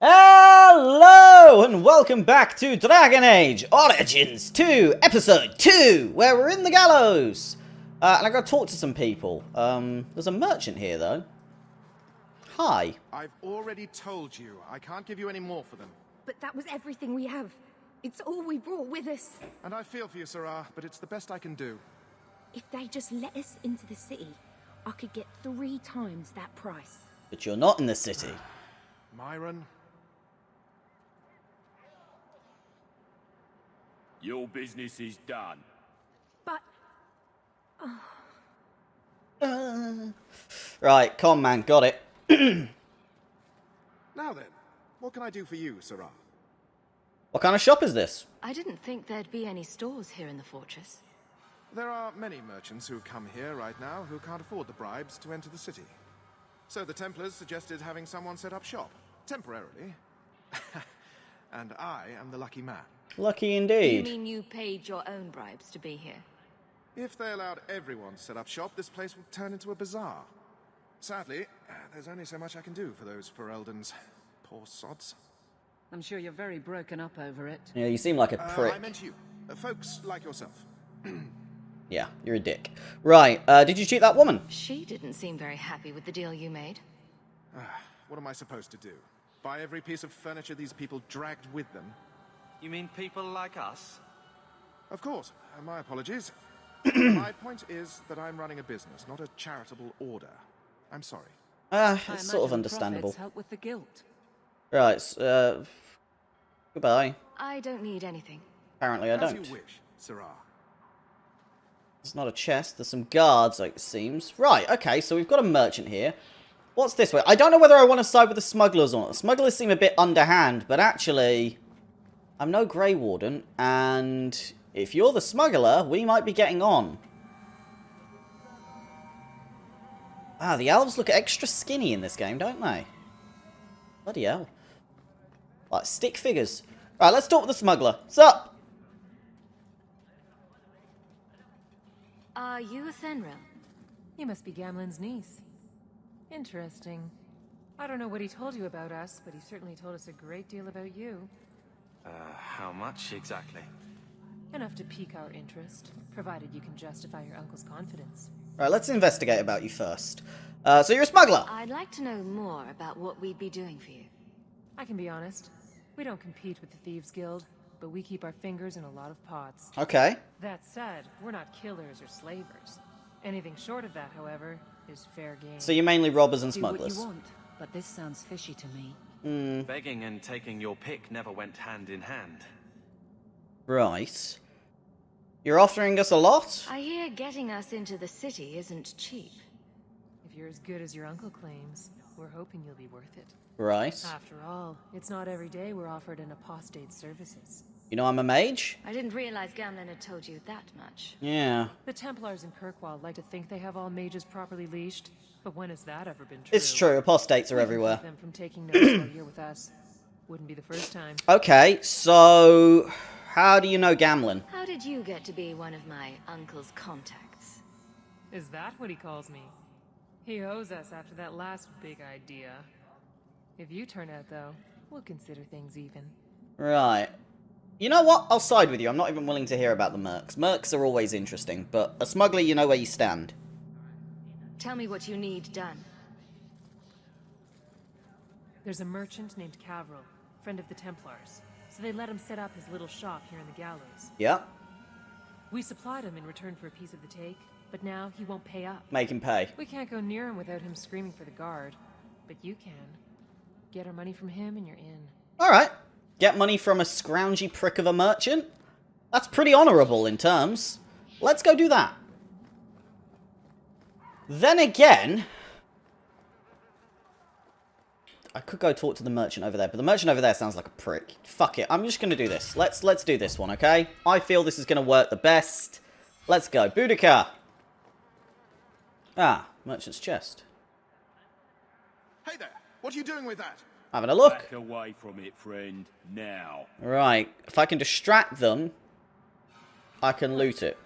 Hello and welcome back to Dragon Age Origins 2, Episode 2, where we're in the gallows. And I gotta talk to some people. There's a merchant here though. Hi. I've already told you, I can't give you any more for them. But that was everything we have. It's all we brought with us. And I feel for you, Sarah, but it's the best I can do. If they just let us into the city, I could get 3 times that price. But you're not in the city. Myron? Your business is done. But... Right, come on man, got it. Now then, what can I do for you, Sarah? What kind of shop is this? I didn't think there'd be any stores here in the fortress. There are many merchants who come here right now who can't afford the bribes to enter the city. So the Templars suggested having someone set up shop, temporarily. And I am the lucky man. Lucky indeed. You mean you paid your own bribes to be here? If they allowed everyone to set up shop, this place would turn into a bazaar. Sadly, there's only so much I can do for those Fereldans. Poor sods. I'm sure you're very broken up over it. Yeah, you seem like a prick. I meant you. Folks like yourself. Yeah, you're a dick. Right, did you cheat that woman? She didn't seem very happy with the deal you made. What am I supposed to do? Buy every piece of furniture these people dragged with them? You mean people like us? Of course. My apologies. My point is that I'm running a business, not a charitable order. I'm sorry. It's sort of understandable. Profits help with the guilt. Right, goodbye. I don't need anything. Apparently I As don't. you wish, Sarah. It's not a chest, there's some guards, like it seems. Right, okay, so we've got a merchant here. What's this way? I don't know whether I want to side with the smugglers or not. The smugglers seem a bit underhand, but actually, I'm no Grey Warden, and if you're the smuggler, we might be getting on. Ah, the elves look extra skinny in this game, don't they? Bloody hell. Like stick figures. Right, let's talk with the smuggler. Sup? Are you a Fenrir? You must be Gamlen's niece. Interesting. I don't know what he told you about us, but he certainly told us a great deal about you. How much exactly? Enough to pique our interest, provided you can justify your uncle's confidence. Right, let's investigate about you first. So you're a smuggler? I'd like to know more about what we'd be doing for you. I can be honest. We don't compete with the Thieves Guild, but we keep our fingers in a lot of pots. Okay. That said, we're not killers or slavers. Anything short of that, however, is fair game. So you're mainly robbers and Do what smugglers. you want, but this sounds fishy to me. Begging and taking your pick never went hand in hand. Right. You're offering us a lot? I hear getting us into the city isn't cheap. If you're as good as your uncle claims, we're hoping you'll be worth it. Right. After all, it's not every day we're offered an apostate's services. You know I'm a mage? I didn't realize Gamlen had told you that much. Yeah. The Templars in Kirkwall like to think they have all mages properly leashed, but when has that ever been true? It's true, apostates are We can everywhere. keep them from taking notes while you're with us. Wouldn't be the first time. Okay, so how do you know Gamlen? How did you get to be one of my uncle's contacts? Is that what he calls me? He owes us after that last big idea. If you turn out, though, we'll consider things even. Right. You know what? I'll side with you. I'm not even willing to hear about the mercs. Mercs are always interesting, but a smuggler, you know where you stand. Tell me what you need done. There's a merchant named Cavril, friend of the Templars, so they let him set up his little shop here in the gallows. Yeah. We supplied him in return for a piece of the take, but now he won't pay up. Make him pay. We can't go near him without him screaming for the guard, but you can. Get our money from him and you're in. Alright. Get money from a scroungy prick of a merchant? That's pretty honourable in terms. Let's go do that. Then again, I could go talk to the merchant over there, but the merchant over there sounds like a prick. Fuck it, I'm just going to do this. Let's do this one, okay? I feel this is going to work the best. Let's go. Boudica. Ah, merchant's chest. Hey there! What are you doing with that? Having a look. Back away from it, friend. Now. Right, if I can distract them, I can loot it.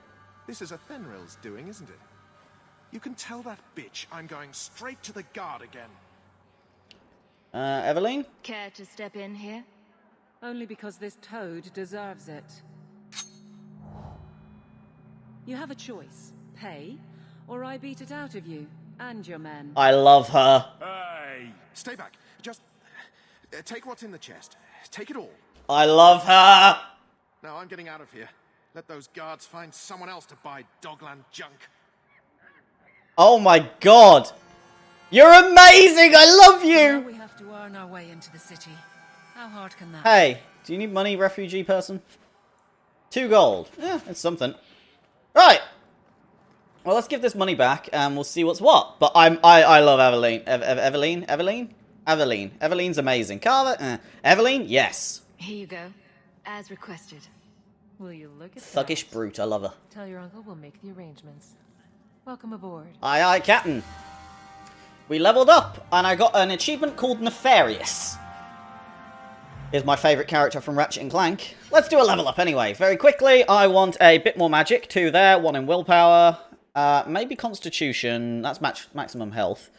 This is a Fenrir's doing, isn't it? You can tell that bitch I'm going straight to the guard again. Eveline? Care to step in here? Only because this toad deserves it. You have a choice. Pay, or I beat it out of you and your men. I love her. Hey! Stay back. Just take what's in the chest. Take it all. I love her. Now I'm getting out of here. Let those guards find someone else to buy Dogland junk. Oh my god. You're amazing. I love Now you. we have to earn our way into the city. How hard can that Hey, do you need money, refugee person? 2 gold. Yeah, it's something. Right. Well, let's give this money back and we'll see what's what. But I love Eveline. Eveline. Eveline's amazing. Carver? Eveline? Yes. Here you go. As requested. Will you look at Thuggish that? brute. I love her. Tell your uncle we'll make the arrangements. Welcome aboard. Aye, aye, Captain. We leveled up, and I got an achievement called Nefarious. Is my favourite character from Ratchet & Clank. Let's do a level up anyway. Very quickly, I want a bit more magic. 2 there, 1 in willpower. Maybe Constitution. That's maximum health.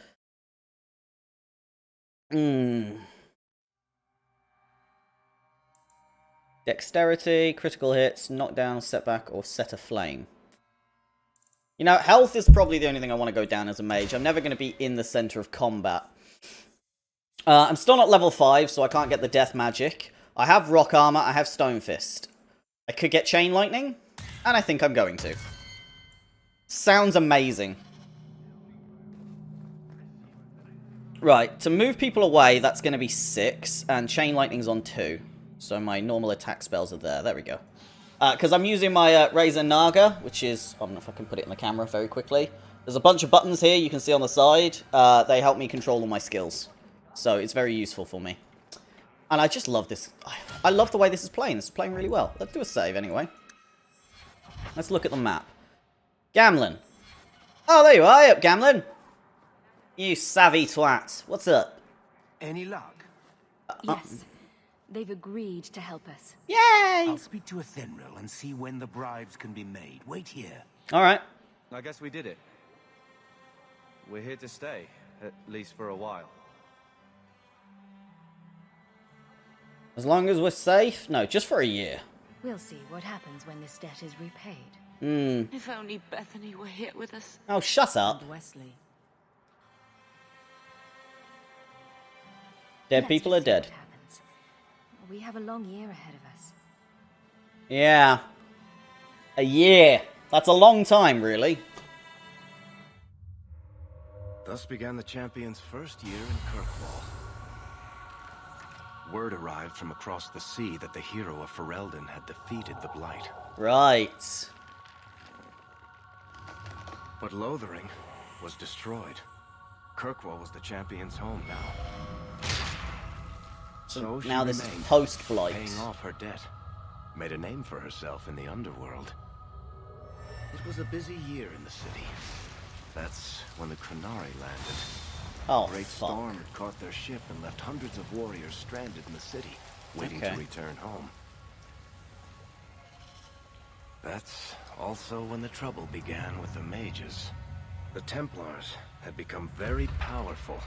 Dexterity, critical hits, knockdown, setback, or set aflame. You know, health is probably the only thing I want to go down as a mage. I'm never going to be in the center of combat. I'm still not level 5, so I can't get the death magic. I have rock armor, I have stone fist. I could get chain lightning, and I think I'm going to. Sounds amazing. Right, to move people away, that's going to be 6, and chain lightning's on 2. So my normal attack spells are there. There we go. Because I'm using my Razor Naga, which is... I don't know if I can put it in the camera very quickly. There's a bunch of buttons here you can see on the side. They help me control all my skills. So it's very useful for me. And I just love this. I love the way this is playing. This is playing really well. Let's do a save anyway. Let's look at the map. Gamlin. Oh, there you are. Hey up, Gamlin. You savvy twat. What's up? Any luck? Yes. They've agreed to help us. Yay! I'll speak to Athenril and see when the bribes can be made. Wait here. Alright. I guess we did it. We're here to stay, at least for a while. As long as we're safe? No, just for a year. We'll see what happens when this debt is repaid. If only Bethany were here with us. Oh, shut up. and Wesley? Dead Let's people just are see what dead. happens. We have a long year ahead of us. Yeah. A year. That's a long time, really. Thus began the champion's first year in Kirkwall. Word arrived from across the sea that the hero of Ferelden had defeated the Blight. Right. But Lothering was destroyed. Kirkwall was the champion's home now. So she now this is remained, post-Blight. paying off her debt. Made a name for herself in the underworld. It was a busy year in the city. That's when the Krenari landed. Oh, A great fuck. storm had caught their ship and left hundreds of warriors stranded in the city, waiting Okay. to return home. That's also when the trouble began with the mages. The Templars had become very powerful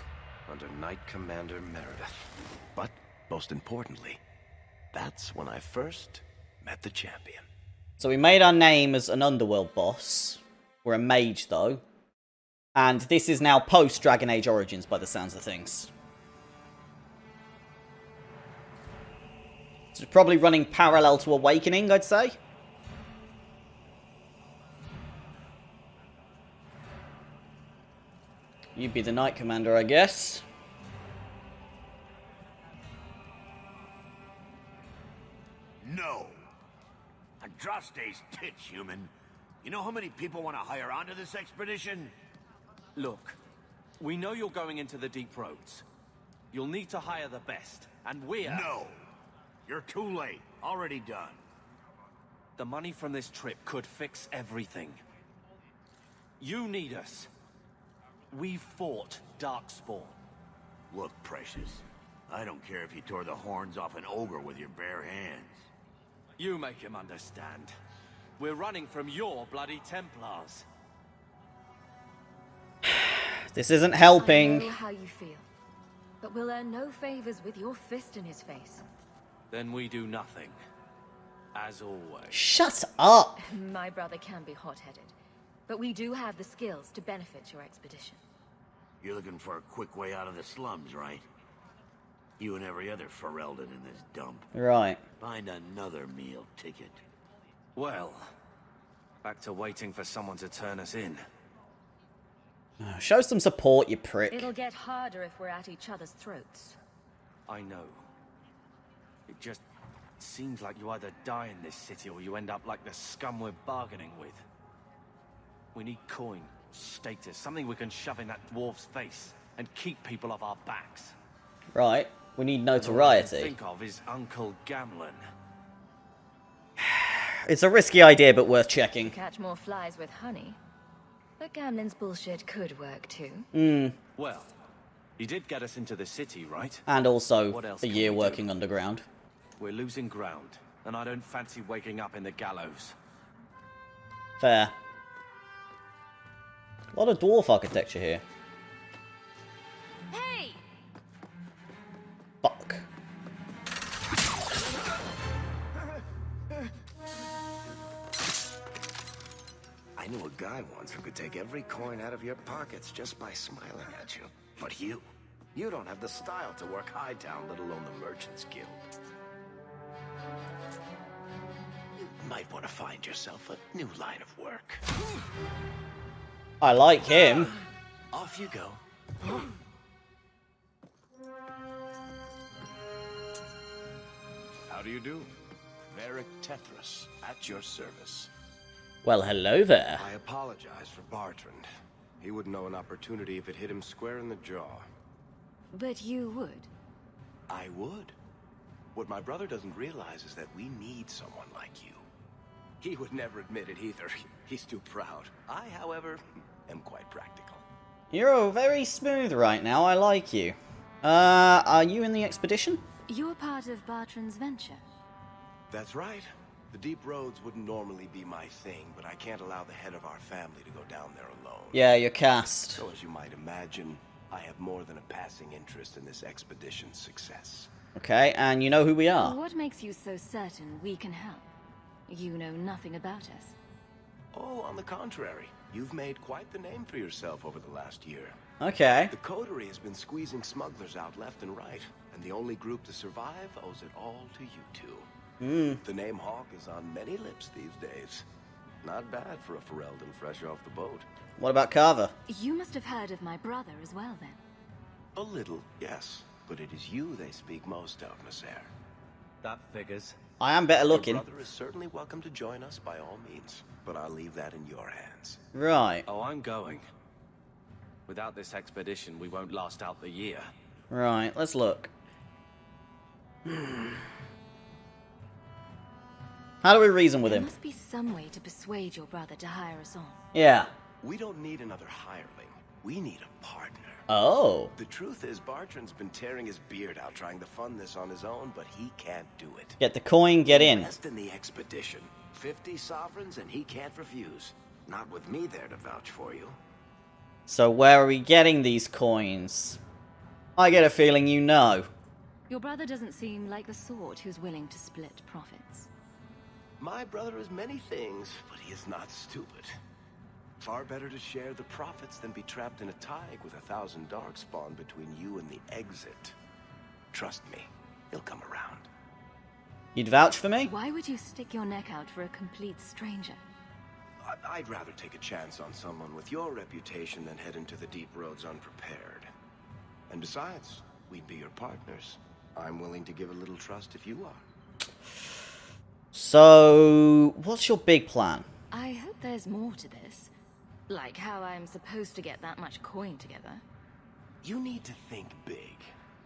under Knight Commander Meredith. But, most importantly, that's when I first met the champion. So we made our name as an underworld boss. We're a mage, though. And this is now post-Dragon Age Origins, by the sounds of things. So it's probably running parallel to Awakening, I'd say. You'd be the Knight Commander, I guess. No. Andraste's tits, human. You know how many people want to hire onto this expedition? Look, we know you're going into the deep roads. You'll need to hire the best, and we're... No. You're too late. Already done. The money from this trip could fix everything. You need us. We fought Darkspawn. Look, Precious. I don't care if you tore the horns off an ogre with your bare hands. You make him understand. We're running from your bloody Templars. This isn't I helping. know how you feel. but we'll earn no favors with your fist in his face. Then we do nothing. As always. Shut up! My brother can be hot-headed, but we do have the skills to benefit your expedition. You're looking for a quick way out of the slums, right? You and every other Ferelden in this dump. Right. Find another meal ticket. Well, back to waiting for someone to turn us in. Show some support, you prick. It'll get harder if we're at each other's throats. I know. It just seems like you either die in this city or you end up like the scum we're bargaining with. We need coin, status, something we can shove in that dwarf's face and keep people off our backs. Right. We need All I notoriety. can think of is Uncle Gamlen. It's a risky idea, but worth checking. Catch more flies with honey. But Gamlen's bullshit could work too. Well, he did get us into the city, right? And also What else a can year we do? working underground. We're losing ground, and I don't fancy waking up in the gallows. Fair. A lot of dwarf architecture here. Hey! Fuck. I knew a guy once who could take every coin out of your pockets just by smiling at you. But you don't have the style to work Hightown, let alone the Merchants Guild. You might want to find yourself a new line of work. I like him. Off you go. How do you do? Varric Tethras, at your service. Well, hello there. I apologize for Bartrand. He wouldn't know an opportunity if it hit him square in the jaw. But you would. I would. What my brother doesn't realize is that we need someone like you. He would never admit it either. He's too proud. I, however, am quite practical. You're very smooth right now. I like you. Are you in the expedition? You're part of Bartrand's venture. That's right. The deep roads wouldn't normally be my thing, but I can't allow the head of our family to go down there alone. Yeah, you're cast. So as you might imagine, I have more than a passing interest in this expedition's success. Okay, and you know who we are. What makes you so certain we can help? You know nothing about us. Oh, on the contrary. You've made quite the name for yourself over the last year. Okay. The coterie has been squeezing smugglers out left and right, and the only group to survive owes it all to you two. The name Hawk is on many lips these days. Not bad for a Ferelden fresh off the boat. What about Carver? You must have heard of my brother as well, then. A little, yes. But it is you they speak most of, Nasser. That figures. I am better looking. Your brother is certainly welcome to join us by all means, but I'll leave that in your hands. Right. Oh, I'm going. Without this expedition, we won't last out the year. Right, let's look. How do we reason with There him? must be some way to persuade your brother to hire us on. Yeah. We don't need another hireling. We need a partner. Oh. The truth is, Bartrand's been tearing his beard out trying to fund this on his own, but he can't do it. Get the coin, get in. Invest in the expedition. 50 sovereigns and he can't refuse. Not with me there to vouch for you. So where are we getting these coins? I get a feeling you know. Your brother doesn't seem like the sort who's willing to split profits. My brother is many things, but he is not stupid. Far better to share the profits than be trapped in a tide with 1,000 darkspawn between you and the exit. Trust me, he'll come around. You'd vouch for me? Why would you stick your neck out for a complete stranger? I'd rather take a chance on someone with your reputation than head into the deep roads unprepared. And besides, we'd be your partners. I'm willing to give a little trust if you are. So, what's your big plan? I hope there's more to this. Like how I'm supposed to get that much coin together. You need to think big.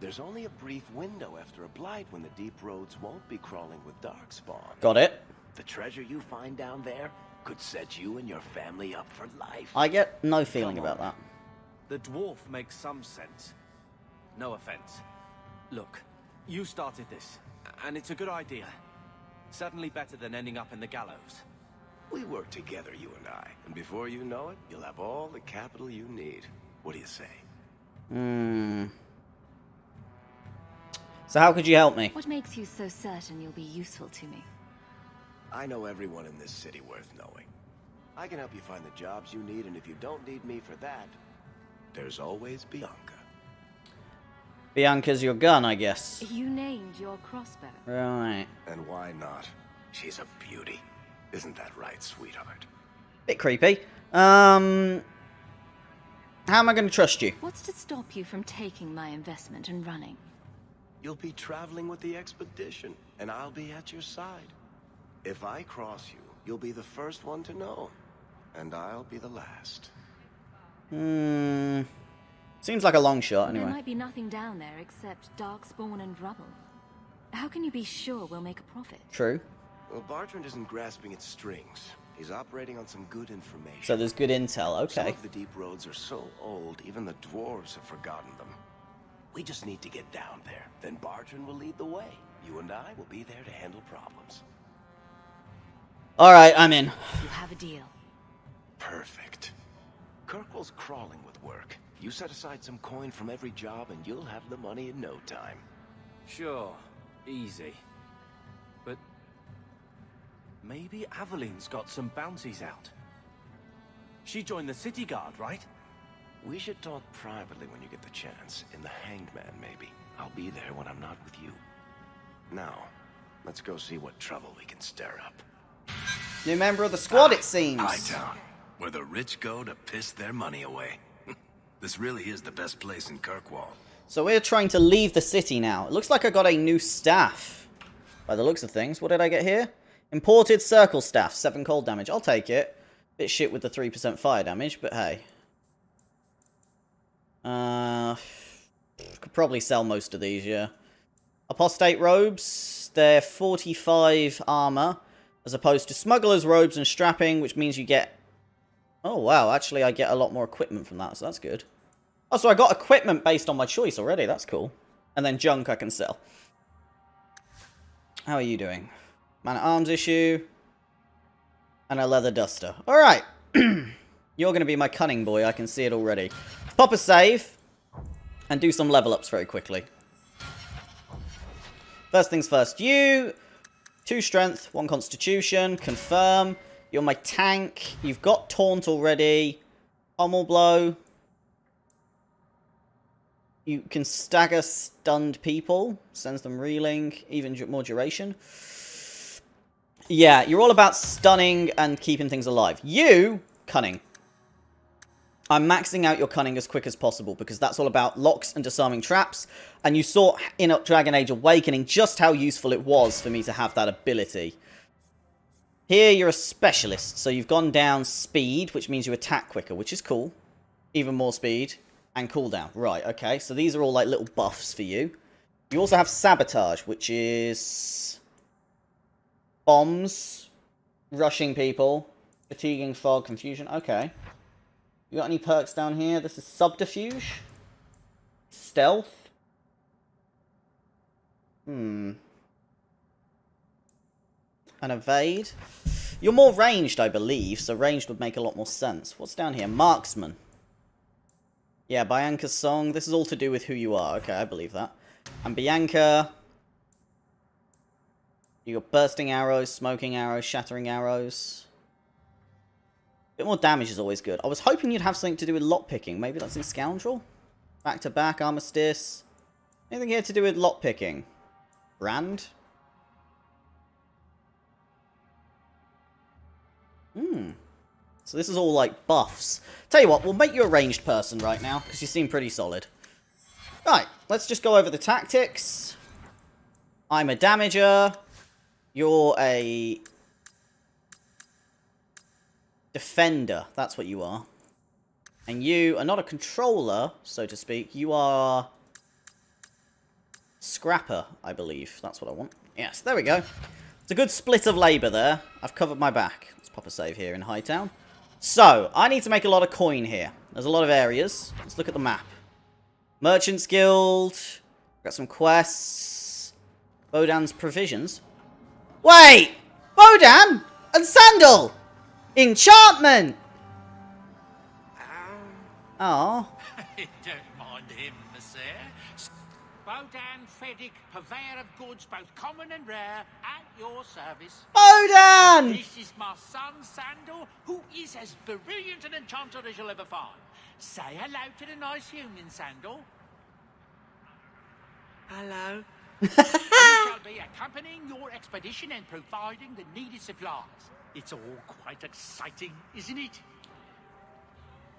There's only a brief window after a blight when the deep roads won't be crawling with darkspawn. Got it. The treasure you find down there could set you and your family up for life. I get no feeling Come about on. that. The dwarf makes some sense. No offense. Look, you started this, and it's a good idea. Certainly better than ending up in the gallows. We work together, you and I. And before you know it, you'll have all the capital you need. What do you say? So how could you help me? What makes you so certain you'll be useful to me? I know everyone in this city worth knowing. I can help you find the jobs you need, and if you don't need me for that, there's always Bianca. Bianca's your gun, I guess. You named your crossbow. Right. And why not? She's a beauty. Isn't that right, sweetheart? Bit creepy. How am I going to trust you? What's to stop you from taking my investment and running? You'll be traveling with the expedition, and I'll be at your side. If I cross you, you'll be the first one to know, and I'll be the last. Seems like a long shot, anyway. There might be nothing down there except darkspawn and rubble. How can you be sure we'll make a profit? True. Well, Bartrand isn't grasping at strings. He's operating on some good information. So there's good intel, okay. Some of the deep roads are so old, even the dwarves have forgotten them. We just need to get down there. Then Bartrand will lead the way. You and I will be there to handle problems. Alright, I'm in. You have a deal. Perfect. Kirkwall's crawling with work. You set aside some coin from every job and you'll have the money in no time. Sure, easy. But maybe Aveline's got some bounties out. She joined the city guard, right? We should talk privately when you get the chance. In the Hanged Man, maybe. I'll be there when I'm not with you. Now, let's go see what trouble we can stir up. New member of the squad, it seems. Hightown, where the rich go to piss their money away. This really is the best place in Kirkwall. So we're trying to leave the city now. It looks like I got a new staff. By the looks of things. What did I get here? Imported circle staff. 7 cold damage. I'll take it. Bit shit with the 3% fire damage, but hey. Could probably sell most of these, yeah. Apostate robes. They're 45 armor. As opposed to smuggler's robes and strapping, which means you get... Oh, wow. Actually, I get a lot more equipment from that, so that's good. Oh, so I got equipment based on my choice already. That's cool. And then junk I can sell. How are you doing? Man-at-arms issue. And a leather duster. Alright. You're going to be my cunning boy. I can see it already. Pop a save. And do some level ups very quickly. First things first. You... 2 strength, 1 constitution. Confirm. You're my tank. You've got taunt already. Pommel blow. You can stagger stunned people. Sends them reeling. Even more duration. Yeah, you're all about stunning and keeping things alive. You, cunning. I'm maxing out your cunning as quick as possible because that's all about locks and disarming traps. And you saw in Dragon Age Awakening just how useful it was for me to have that ability. Here you're a specialist, so you've gone down speed, which means you attack quicker, which is cool. Even more speed. And cooldown. Right, okay. So these are all like little buffs for you. You also have sabotage, which is... bombs. Rushing people. Fatiguing fog, confusion. Okay. You got any perks down here? This is subterfuge. Stealth. And evade. You're more ranged, I believe, so ranged would make a lot more sense. What's down here? Marksman. Yeah, Bianca's song. This is all to do with who you are. Okay, I believe that. And Bianca. You got bursting arrows, smoking arrows, shattering arrows. A bit more damage is always good. I was hoping you'd have something to do with lockpicking. Maybe that's in Scoundrel? Back to back, Armistice. Anything here to do with lockpicking? Brand? So this is all like buffs. Tell you what, we'll make you a ranged person right now, because you seem pretty solid. Right, let's just go over the tactics. I'm a damager. You're a... defender. That's what you are. And you are not a controller, so to speak. You are... scrapper, I believe. That's what I want. Yes, there we go. It's a good split of labour there. I've covered my back. Let's pop a save here in Hightown. So, I need to make a lot of coin here. There's a lot of areas. Let's look at the map. Merchant's Guild. Got some quests. Bodan's Provisions. Wait! Bodan and Sandal! Enchantment! Oh. Don't mind him, monsieur. Bodan Feddick, purveyor of goods both common and rare, at your service. Bodan! This is my son, Sandal, who is as brilliant an enchanter as you'll ever find. Say hello to the nice human, Sandal. Hello. We shall be accompanying your expedition and providing the needed supplies. It's all quite exciting, isn't it?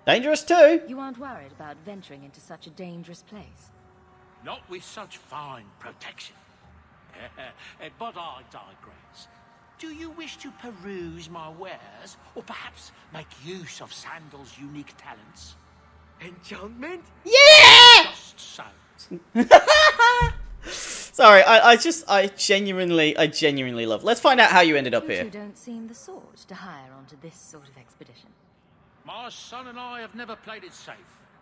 Dangerous too. You aren't worried about venturing into such a dangerous place? Not with such fine protection. But I digress. Do you wish to peruse my wares, or perhaps make use of Sandal's unique talents? Enchantment? Yeah! Just so. Sorry, I genuinely love. Let's find out how you ended up here. You don't seem the sort to hire onto this sort of expedition. My son and I have never played it safe.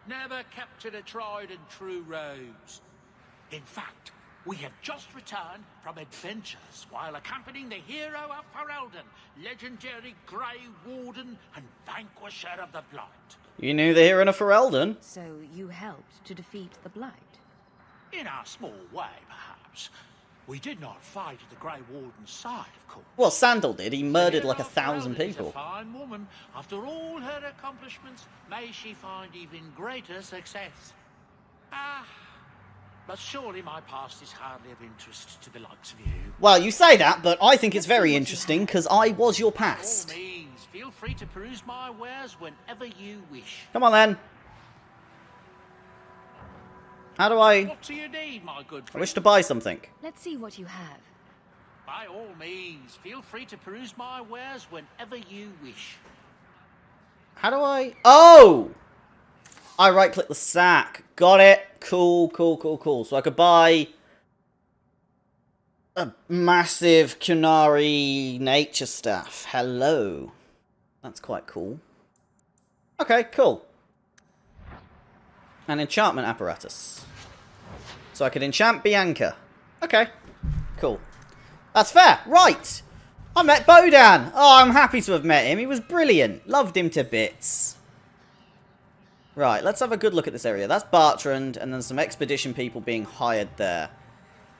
Never captured a tried and true rose. In fact, we have just returned from adventures while accompanying the hero of Ferelden, legendary Grey Warden and vanquisher of the Blight. You knew the hero of Ferelden? So you helped to defeat the Blight? In our small way, perhaps. We did not fight at the Grey Warden's side, of course. Well, Sandal did. He murdered like Hero 1,000 Ferelden people. is a fine woman. After all her accomplishments, may she find even greater success. But surely my past is hardly of interest to the likes of you. Well, you say that, but I think it's very interesting, because I was your past. By all means, feel free to peruse my wares whenever you wish. Come on, then. How do I... What do you need, my good friend? I wish to buy something. Let's see what you have. By all means, feel free to peruse my wares whenever you wish. How do I... Oh! I right-click the sack. Got it. Cool. So I could buy a massive Kunari nature staff. Hello. That's quite cool. Okay, cool. An enchantment apparatus. So I could enchant Bianca. Okay, cool. That's fair. Right. I met Bodan. Oh, I'm happy to have met him. He was brilliant. Loved him to bits. Right, let's have a good look at this area. That's Bartrand, and then some expedition people being hired there.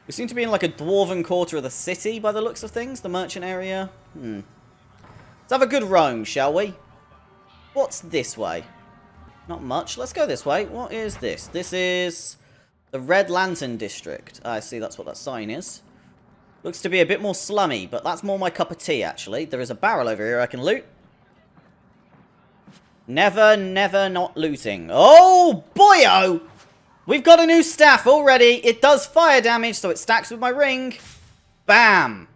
We seem to be in like a dwarven quarter of the city by the looks of things, the merchant area. Let's have a good roam, shall we? What's this way? Not much. Let's go this way. What is this? This is the Red Lantern District. I see, that's what that sign is. Looks to be a bit more slummy, but that's more my cup of tea, actually. There is a barrel over here I can loot. Never not looting. Oh, boyo! We've got a new staff already. It does fire damage, so it stacks with my ring. Bam!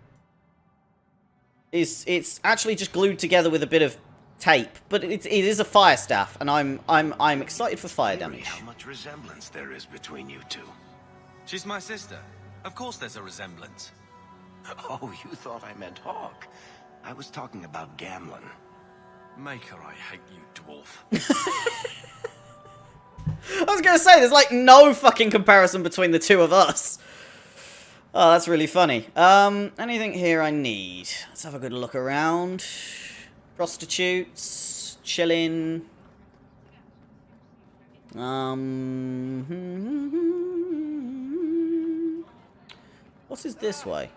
It's actually just glued together with a bit of tape, but it is a fire staff, and I'm excited for fire damage. How much resemblance there is between you two. She's my sister. Of course there's a resemblance. Oh, you thought I meant Hawk. I was talking about Gamlin. Maker, I hate you, dwarf. I was gonna say, there's like no fucking comparison between the two of us. Oh, that's really funny. Anything here I need? Let's have a good look around. Prostitutes, chilling. What is this way?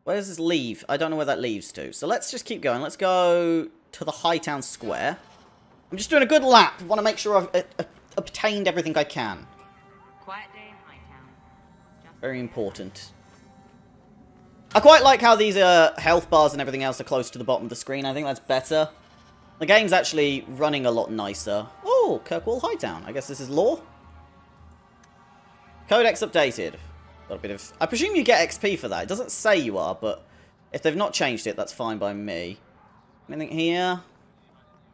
Where does this leave? I don't know where that leads to. So let's just keep going. Let's go to the Hightown Square. I'm just doing a good lap. I want to make sure I've obtained everything I can. Quiet day in Hightown. Very important. I quite like how these health bars and everything else are close to the bottom of the screen. I think that's better. The game's actually running a lot nicer. Oh, Kirkwall Hightown. I guess this is lore. Codex updated. Got a bit of... I presume you get XP for that. It doesn't say you are, but if they've not changed it, that's fine by me. Anything here?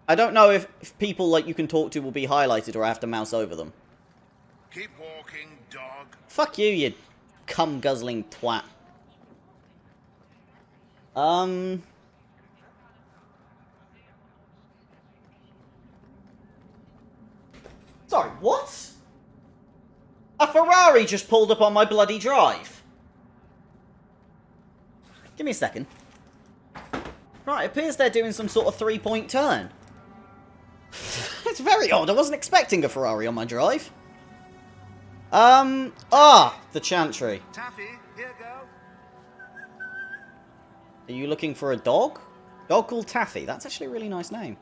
I don't know if people like you can talk to will be highlighted or I have to mouse over them. Keep walking, dog. Fuck you, you cum-guzzling twat. Sorry, what? A Ferrari just pulled up on my bloody drive. Give me a second. Right, it appears they're doing some sort of three-point turn. It's very odd. I wasn't expecting a Ferrari on my drive. The Chantry. Taffy, here go. Are you looking for a dog? Dog called Taffy. That's actually a really nice name.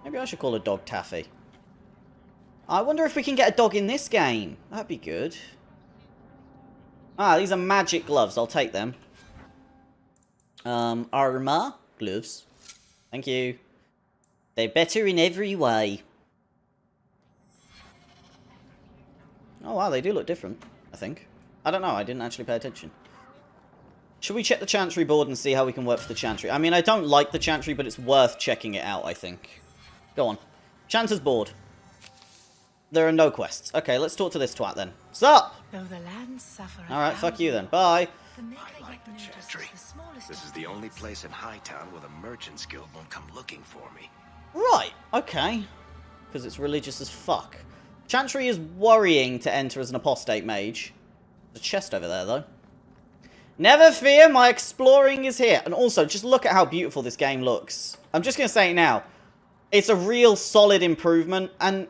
Maybe I should call a dog Taffy. I wonder if we can get a dog in this game. That'd be good. Ah, these are magic gloves. I'll take them. Armor. Gloves. Thank you. They're better in every way. Oh wow, they do look different, I think. I don't know, I didn't actually pay attention. Should we check the Chantry board and see how we can work for the Chantry? I mean, I don't like the Chantry, but it's worth checking it out, I think. Go on. Chanter's board. There are no quests. Okay, let's talk to this twat then. Sup? Though the land suffer. Alright, fuck you then. Bye. I like the Chantry. This is the only place in Hightown where the Merchants Guild won't come looking for me. Right, okay. Because it's religious as fuck. Chantry is worrying to enter as an apostate mage. There's a chest over there, though. Never fear, my exploring is here. And also, just look at how beautiful this game looks. I'm just going to say it now. It's a real solid improvement, and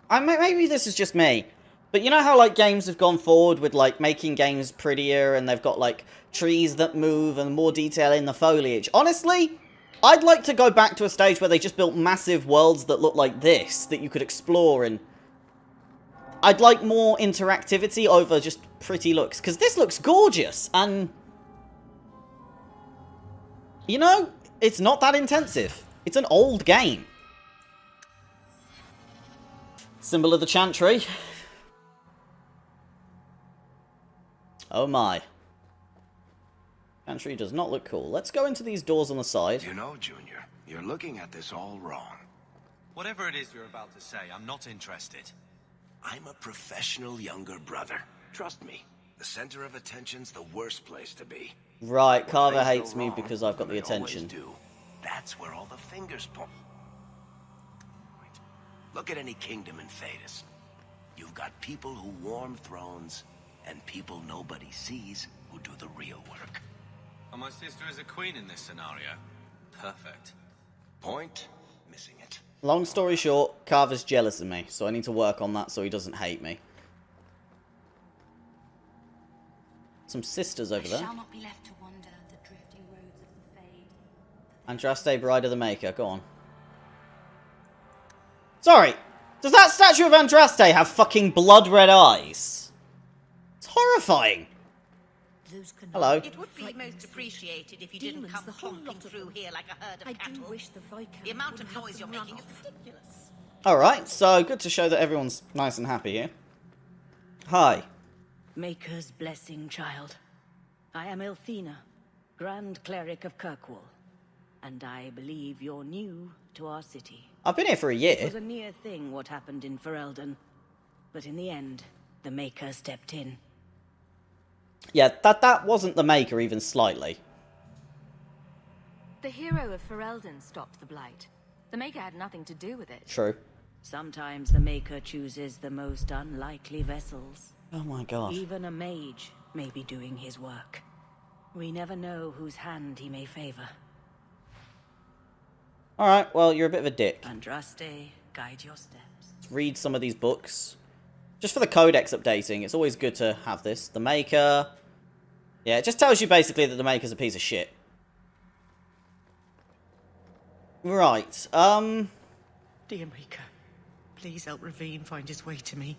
maybe this is just me. But you know how, like, games have gone forward with, like, making games prettier, and they've got, like, trees that move and more detail in the foliage? Honestly, I'd like to go back to a stage where they just built massive worlds that look like this, that you could explore, and I'd like more interactivity over just pretty looks, because this looks gorgeous, and you know, it's not that intensive. It's an old game. Symbol of the Chantry. Oh my. Chantry does not look cool. Let's go into these doors on the side. You know, Junior, you're looking at this all wrong. Whatever it is you're about to say, I'm not interested. I'm a professional younger brother. Trust me, the center of attention's the worst place to be. Right, When Carver things hates go me wrong, because I've got and the they always attention. do, that's where all the fingers point. Look at any kingdom in Thedas. You've got people who warm thrones, and people nobody sees who do the real work. And my sister is a queen in this scenario. Perfect. Point, missing it. Long story short, Carver's jealous of me, so I need to work on that so he doesn't hate me. Some sisters over there. Shall not be left to wander the drifting roads of the Fade. Andraste, Bride of the Maker, go on. Sorry, does that statue of Andraste have fucking blood-red eyes? It's horrifying. Hello. It would be most appreciated if you didn't come clomping through here like a herd of cattle. The amount of noise you're making is ridiculous. Alright, so good to show that everyone's nice and happy here. Hi. Maker's blessing, child. I am Elthina, Grand Cleric of Kirkwall, and I believe you're new to our city. I've been here for a It year. was a near thing what happened in Ferelden, but in the end, the Maker stepped in. Yeah, that wasn't the Maker even slightly. The hero of Ferelden stopped the Blight. The Maker had nothing to do with it. True. Sometimes the Maker chooses the most unlikely vessels. Oh my god. Even a mage may be doing his work. We never know whose hand he may favor. Alright, well, you're a bit of a dick. Andraste, guide your steps. Let's read some of these books. Just for the codex updating, it's always good to have this. The Maker. Yeah, it just tells you basically that the Maker's a piece of shit. Right, Dear Maker, please help Ravine find his way to me.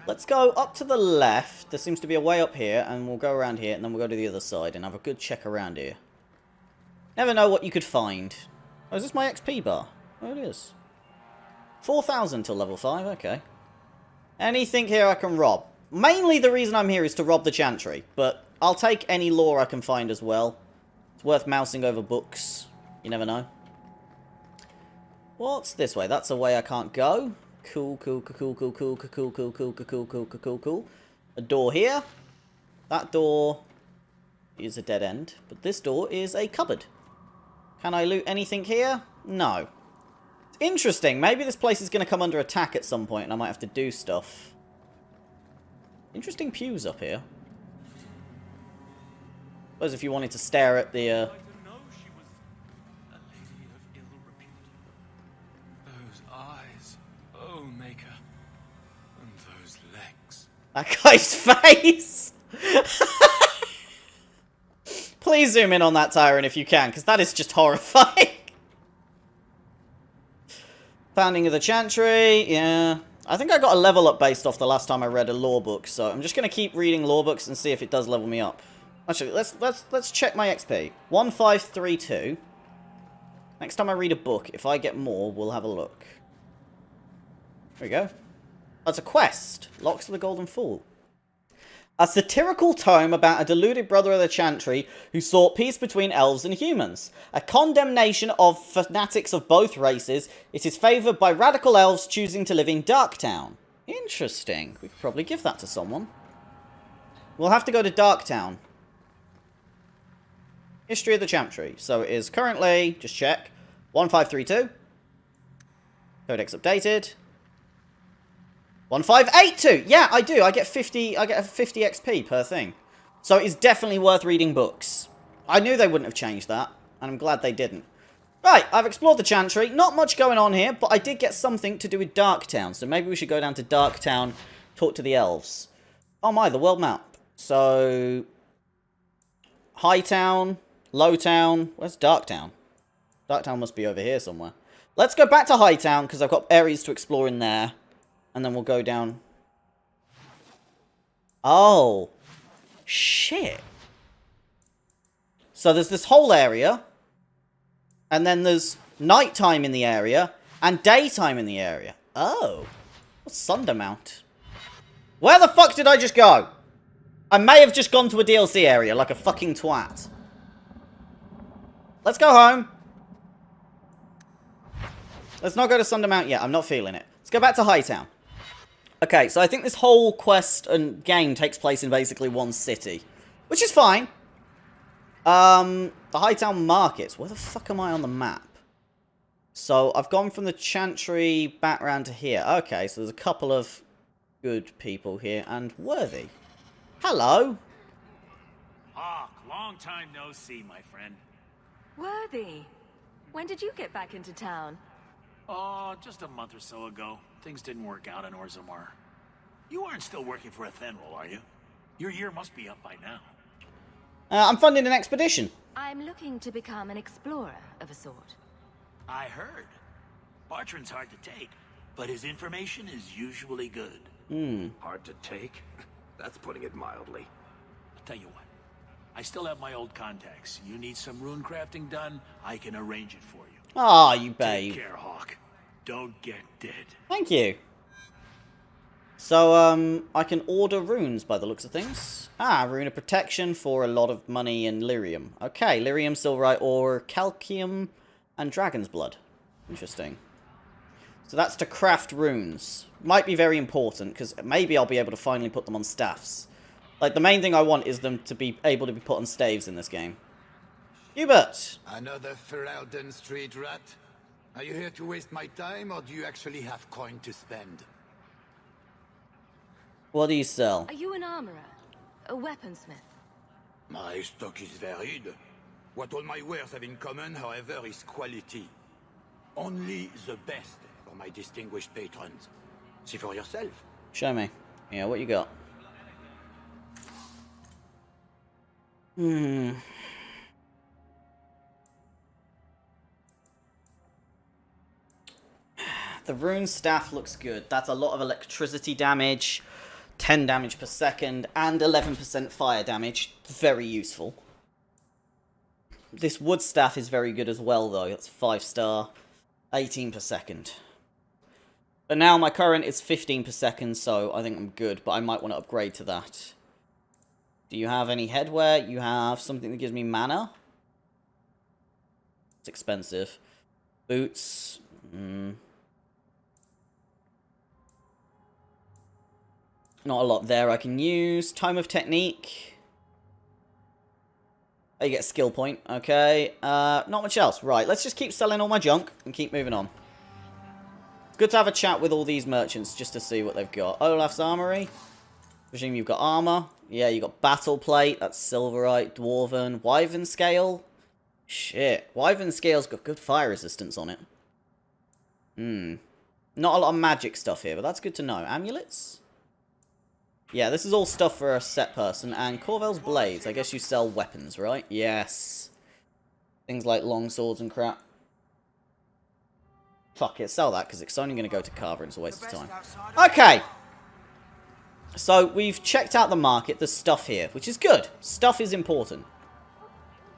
let's go up to the left. There seems to be a way up here, and we'll go around here, and then we'll go to the other side and have a good check around here. Never know what you could find. Oh, is this my XP bar? Oh, it is. 4,000 till level 5, okay. Anything here I can rob. Mainly the reason I'm here is to rob the Chantry, but I'll take any lore I can find as well. It's worth mousing over books. You never know. What's this way? That's a way I can't go. Cool, cool, cool, cool, cool, cool, cool, cool, cool, cool, cool, cool, cool. A door here. That door is a dead end, but this door is a cupboard. Can I loot anything here? No. It's interesting. Maybe this place is going to come under attack at some point, and I might have to do stuff. Interesting pews up here. Suppose if you wanted to stare at the Those eyes, oh Maker, and those That guy's face! Please zoom in on that tyrant if you can, because that is just horrifying. Founding of the Chantry, yeah. I think I got a level up based off the last time I read a lore book, so I'm just going to keep reading lore books and see if it does level me up. Actually, let's check my XP. 1532. Next time I read a book, if I get more, we'll have a look. There we go. That's a quest. Locks of the Golden Fool. A satirical tome about a deluded brother of the Chantry who sought peace between elves and humans. A condemnation of fanatics of both races. It is favoured by radical elves choosing to live in Darktown. Interesting. We could probably give that to someone. We'll have to go to Darktown. History of the Chantry. So it is currently, just check, 1532. Codex updated. 1582! Yeah, I do. I get 50 XP per thing. So it's definitely worth reading books. I knew they wouldn't have changed that, and I'm glad they didn't. Right, I've explored the Chantry. Not much going on here, but I did get something to do with Darktown, so maybe we should go down to Darktown, talk to the elves. Oh my, the world map. So, Hightown, Lowtown, where's Darktown? Darktown must be over here somewhere. Let's go back to Hightown, because I've got areas to explore in there. And then we'll go down. Oh. Shit. So there's this whole area. And then there's nighttime in the area. And daytime in the area. Oh. What's Sundermount? Where the fuck did I just go? I may have just gone to a DLC area like a fucking twat. Let's go home. Let's not go to Sundermount yet. I'm not feeling it. Let's go back to Hightown. Okay, so I think this whole quest and game takes place in basically one city. Which is fine. The Hightown Markets. Where the fuck am I on the map? So, I've gone from the Chantry back round to here. Okay, so there's a couple of good people here. And Worthy. Hello. Hawk, long time no see, my friend. Worthy. When did you get back into town? Oh, just a month or so ago. Things didn't work out in Orzammar. You aren't still working for a Thenril, are you? Your year must be up by now. I'm funding an expedition. I'm looking to become an explorer of a sort. I heard. Bartrand's hard to take, but his information is usually good. Hard to take? That's putting it mildly. I'll tell you what. I still have my old contacts. You need some rune crafting done, I can arrange it for you. Ah, you babe. Take care, Hawk. Don't get dead. Thank you. So, I can order runes by the looks of things. Ah, rune of protection for a lot of money and lyrium. Okay, lyrium, silverite ore, calcium, and dragon's blood. Interesting. So that's to craft runes. Might be very important, because maybe I'll be able to finally put them on staffs. Like, the main thing I want is them to be able to be put on staves in this game. Hubert! Another Ferelden street rat? Are you here to waste my time, or do you actually have coin to spend? What do you sell? Are you an armorer? A weaponsmith? My stock is varied. What all my wares have in common, however, is quality. Only the best for my distinguished patrons. See for yourself. Show me. Yeah, what you got? The rune staff looks good. That's a lot of electricity damage, 10 damage per second, and 11% fire damage. Very useful. This wood staff is very good as well, though. That's 5-star, 18 per second. But now my current is 15 per second, so I think I'm good, but I might want to upgrade to that. Do you have any headwear? You have something that gives me mana. It's expensive. Boots. Not a lot there I can use. Tome of Technique. Oh, you get a skill point. Okay. Not much else. Right, let's just keep selling all my junk and keep moving on. It's good to have a chat with all these merchants just to see what they've got. Olaf's Armory. Presume you've got armor. Yeah, you got battle plate. That's silverite, dwarven, wyvern scale. Shit. Wyvern scale's got good fire resistance on it. Not a lot of magic stuff here, but that's good to know. Amulets? Yeah, this is all stuff for a set person. And Corvel's Blades. I guess you sell weapons, right? Yes. Things like long swords and crap. Fuck it, sell that, because it's only going to go to Carver and it's a waste of time. Okay. So, we've checked out the market. There's stuff here, which is good. Stuff is important.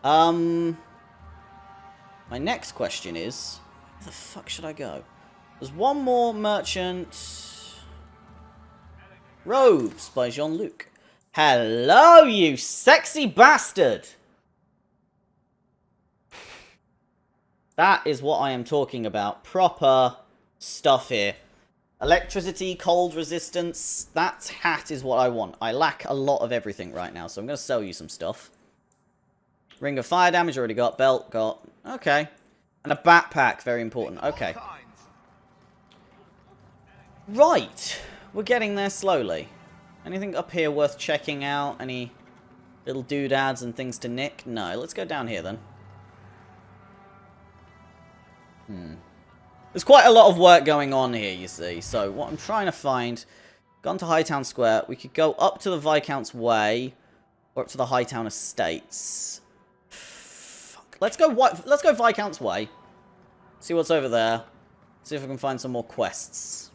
My next question is, where the fuck should I go? There's one more merchant. Robes by Jean-Luc. Hello, you sexy bastard! That is what I am talking about. Proper stuff here. Electricity, cold resistance. That hat is what I want. I lack a lot of everything right now, so I'm going to sell you some stuff. Ring of fire damage, already got. Belt, got. Okay. And a backpack, very important. Okay. Right. We're getting there slowly. Anything up here worth checking out? Any little doodads and things to nick? No. Let's go down here then. There's quite a lot of work going on here, you see. So what I'm trying to find... Gone to Hightown Square. We could go up to the Viscount's Way. Or up to the Hightown Estates. Fuck. Let's go Viscount's Way. See what's over there. See if I can find some more quests.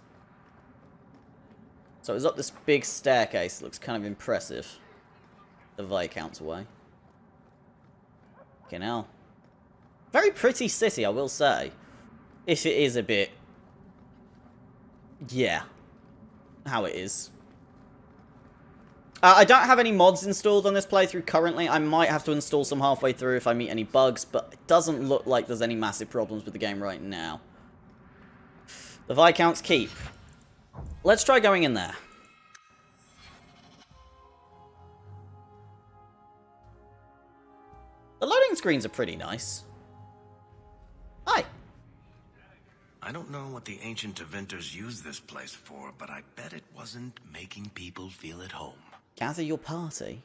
So it's up this big staircase. It looks kind of impressive. The Viscount's Way. Fucking hell. Very pretty city, I will say. If it is a bit... Yeah. How it is. I don't have any mods installed on this playthrough currently. I might have to install some halfway through if I meet any bugs, but it doesn't look like there's any massive problems with the game right now. The Viscount's Keep. Let's try going in there. The loading screens are pretty nice. Hi. I don't know what the ancient Tevinters used this place for, but I bet it wasn't making people feel at home. Gather your party.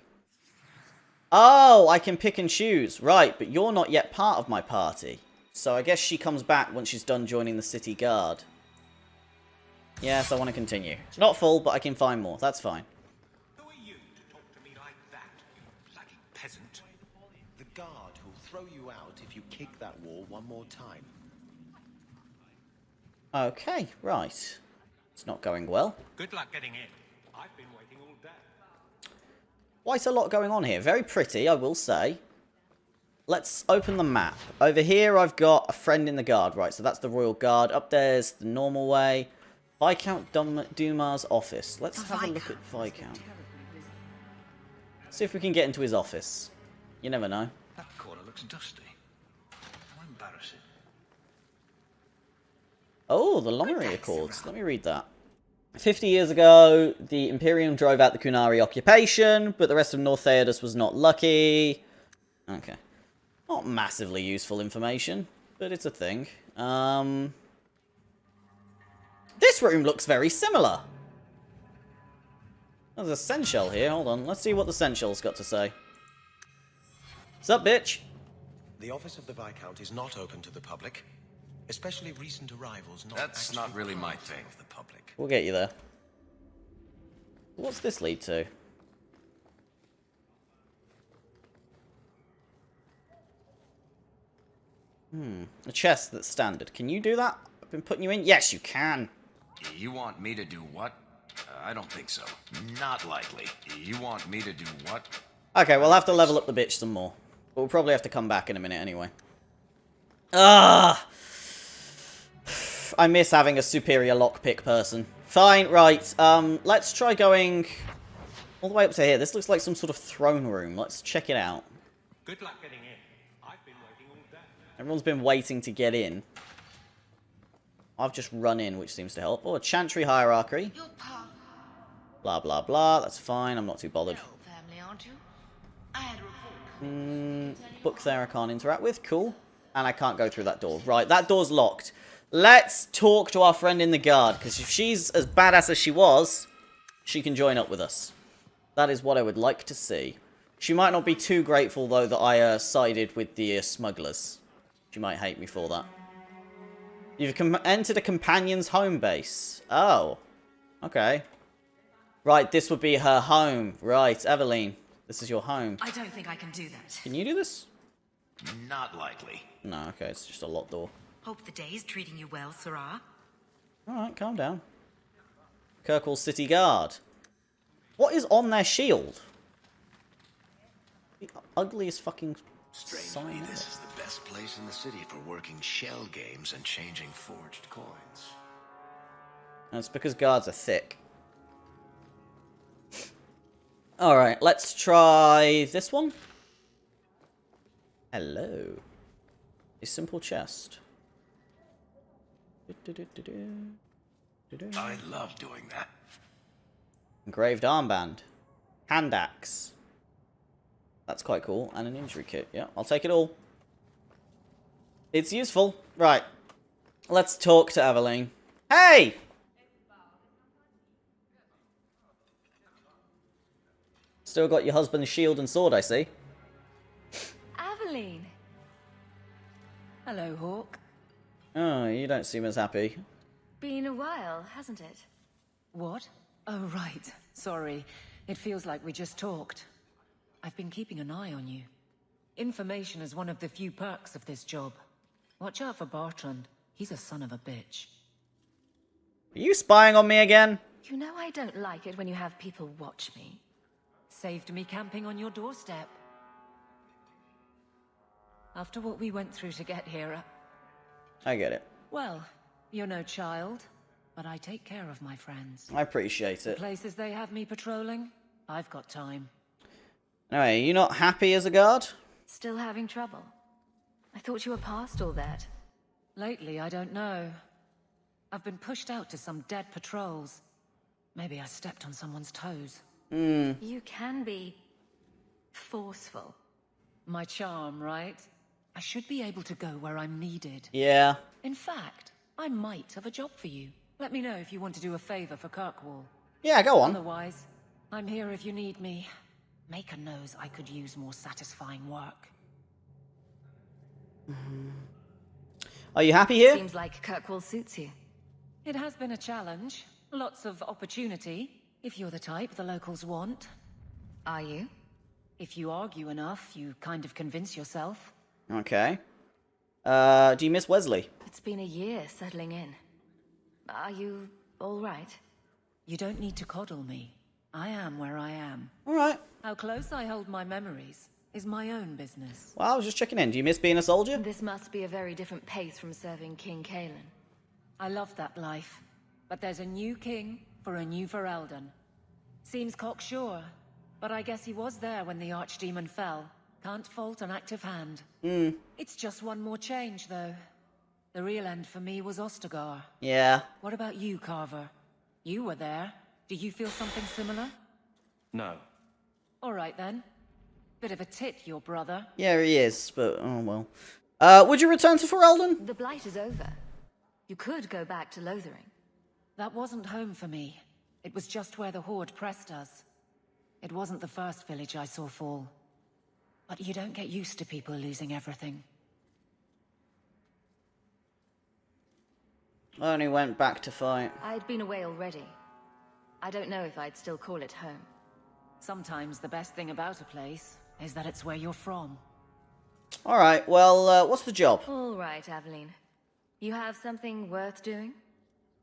Oh, I can pick and choose. Right, but you're not yet part of my party. So I guess she comes back once she's done joining the city guard. Yes, I want to continue. It's not full, but I can find more. That's fine. Who are you to talk to me like that, you bloody peasant? The guard who'll throw you out if you kick that wall one more time. Okay, right. It's not going well. Good luck getting in. I've been waiting all day. Quite a lot going on here. Very pretty, I will say. Let's open the map. Over here, I've got a friend in the guard. Right, so that's the Royal Guard. Up there's the normal way. Viscount Dumas' office. Let's have a look at Viscount. See if we can get into his office. You never know. That corner looks dusty. How embarrassing. Oh, the Lomery Accords. Let me read that. 50 years ago, the Imperium drove out the Kunari occupation, but the rest of North Theodos was not lucky. Okay. Not massively useful information, but it's a thing. This room looks very similar. There's a Senshell here. Hold on. Let's see what the Senshell's got to say. What's up, bitch? The office of the Viscount is not open to the public. Especially recent arrivals. That's not really my thing. The public. We'll get you there. What's this lead to? A chest that's standard. Can you do that? I've been putting you in? Yes, you can. You want me to do what? I don't think so. Not likely. You want me to do what? Okay, we'll have to level up the bitch some more. But we'll probably have to come back in a minute anyway. Ah! I miss having a superior lockpick person. Fine, right. Let's try going all the way up to here. This looks like some sort of throne room. Let's check it out. Good luck getting in. I've been waiting all day. Everyone's been waiting to get in. I've just run in, which seems to help. Oh, a Chantry hierarchy. Blah, blah, blah. That's fine. I'm not too bothered. Family, aren't you? I had a report. Book there I can't interact with. Cool. And I can't go through that door. Right, that door's locked. Let's talk to our friend in the guard, because if she's as badass as she was, she can join up with us. That is what I would like to see. She might not be too grateful, though, that I sided with the smugglers. She might hate me for that. You've entered a companion's home base. Oh. Okay. Right, this would be her home. Right, Eveline, this is your home. I don't think I can do that. Can you do this? Not likely. No, okay, it's just a locked door. Hope the day is treating you well, Sirrah. Alright, calm down. Kirkwall City Guard. What is on their shield? The ugliest fucking Strangely, sign this ever. is the best place in the city for working shell games and changing forged coins. And it's because guards are thick. Alright, let's try this one. Hello. A simple chest. I love doing that. Engraved armband. Hand axe. That's quite cool. And an injury kit. Yeah, I'll take it all. It's useful. Right. Let's talk to Eveline. Hey! Still got your husband's shield and sword, I see. Aveline. Hello, Hawk. Oh, you don't seem as happy. Been a while, hasn't it? What? Oh, right. Sorry. It feels like we just talked. I've been keeping an eye on you. Information is one of the few perks of this job. Watch out for Bertrand. He's a son of a bitch. Are you spying on me again? You know I don't like it when you have people watch me. Saved me camping on your doorstep. After what we went through to get here, I get it. well, you're no child, but I take care of my friends. I appreciate The it. places they have me patrolling, I've got time. Anyway, are you not happy as a guard? Still having trouble? I thought you were past all that. Lately, I don't know. I've been pushed out to some dead patrols. Maybe I stepped on someone's toes. You can be forceful. My charm, right? I should be able to go where I'm needed. Yeah. In fact, I might have a job for you. Let me know if you want to do a favor for Kirkwall. Yeah, go on. Otherwise, I'm here if you need me. Maker knows I could use more satisfying work. Are you happy here? Seems like Kirkwall suits you. It has been a challenge. Lots of opportunity, if you're the type the locals want. Are you? If you argue enough, you kind of convince yourself. Okay. Do you miss Wesley? It's been a year settling in. Are you all right? You don't need to coddle me. I am where I am. Alright. How close I hold my memories is my own business. Well, I was just checking in. Do you miss being a soldier? This must be a very different pace from serving King Kalen. I love that life. But there's a new king for a new Ferelden. Seems cocksure, but I guess he was there when the Archdemon fell. Can't fault an active hand. It's just one more change, though. The real end for me was Ostagar. Yeah. What about you, Carver? You were there. Do you feel something similar? No. All right, then. Bit of a tit, your brother. Yeah, he is, but oh well. Would you return to Ferelden? The Blight is over. You could go back to Lothering. That wasn't home for me. It was just where the Horde pressed us. It wasn't the first village I saw fall. But you don't get used to people losing everything. I only went back to fight. I'd been away already. I don't know if I'd still call it home. Sometimes the best thing about a place is that it's where you're from. Alright, well, what's the job? All right, Aveline. You have something worth doing?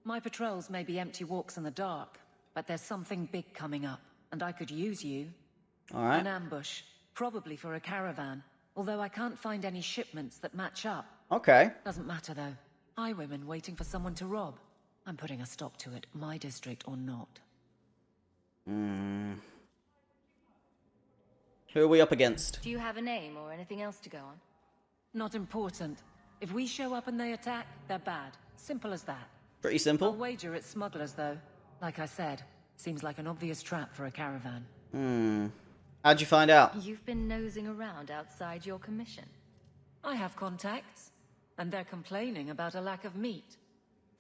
My patrols may be empty walks in the dark, but there's something big coming up, and I could use you. Alright. An ambush, probably for a caravan, although I can't find any shipments that match up. Okay. Doesn't matter, though. Highwaymen waiting for someone to rob. I'm putting a stop to it, my district or not. Who are we up against? Do you have a name or anything else to go on? Not important. If we show up and they attack, they're bad. Simple as that. Pretty I'll simple. wager it's smugglers, though. Like I said, seems like an obvious trap for a caravan. How'd you find out? You've been nosing around outside your commission. I have contacts, and they're complaining about a lack of meat.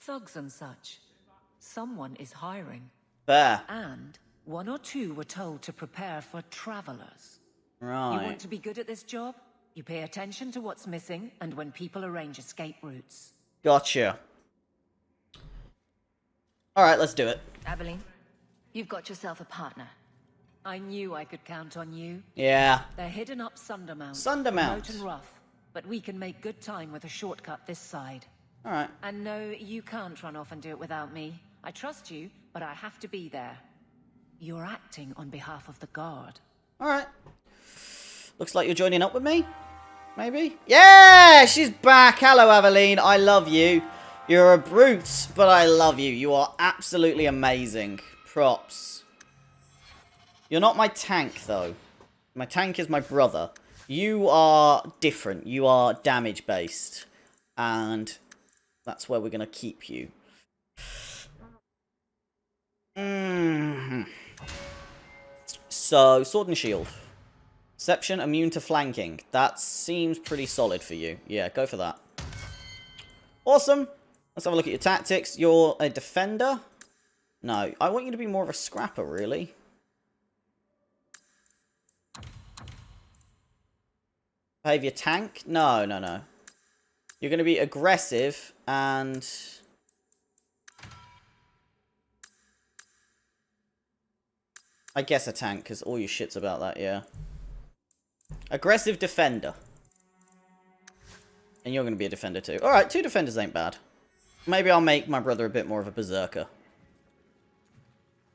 Thugs and such. Someone is hiring. Fair. And one or two were told to prepare for travelers. You Right. want to be good at this job? You pay attention to what's missing, and when people arrange escape routes. Gotcha. Alright, let's do it. Aveline, You've got yourself a partner. I knew I could count on you. Yeah. They're hidden up Sundermount. Sundermount. Remote and rough, but we can make good time with a shortcut this side. Alright. And no, you can't run off and do it without me. I trust you, but I have to be there. You're acting on behalf of the guard. Alright. Looks like you're joining up with me? Maybe? Yeah! She's back! Hello, Aveline. I love you. You're a brute, but I love you. You are absolutely amazing. Props. You're not my tank, though. My tank is my brother. You are different. You are damage-based. And that's where we're going to keep you. So, sword and shield. Perception, immune to flanking. That seems pretty solid for you. Yeah, go for that. Awesome. Let's have a look at your tactics. You're a defender? No, I want you to be more of a scrapper, really. Behavior tank? No, no, no. You're going to be aggressive and... I guess a tank, because all your shit's about that, yeah. Aggressive defender. And you're going to be a defender too. Alright, 2 defenders ain't bad. Maybe I'll make my brother a bit more of a berserker.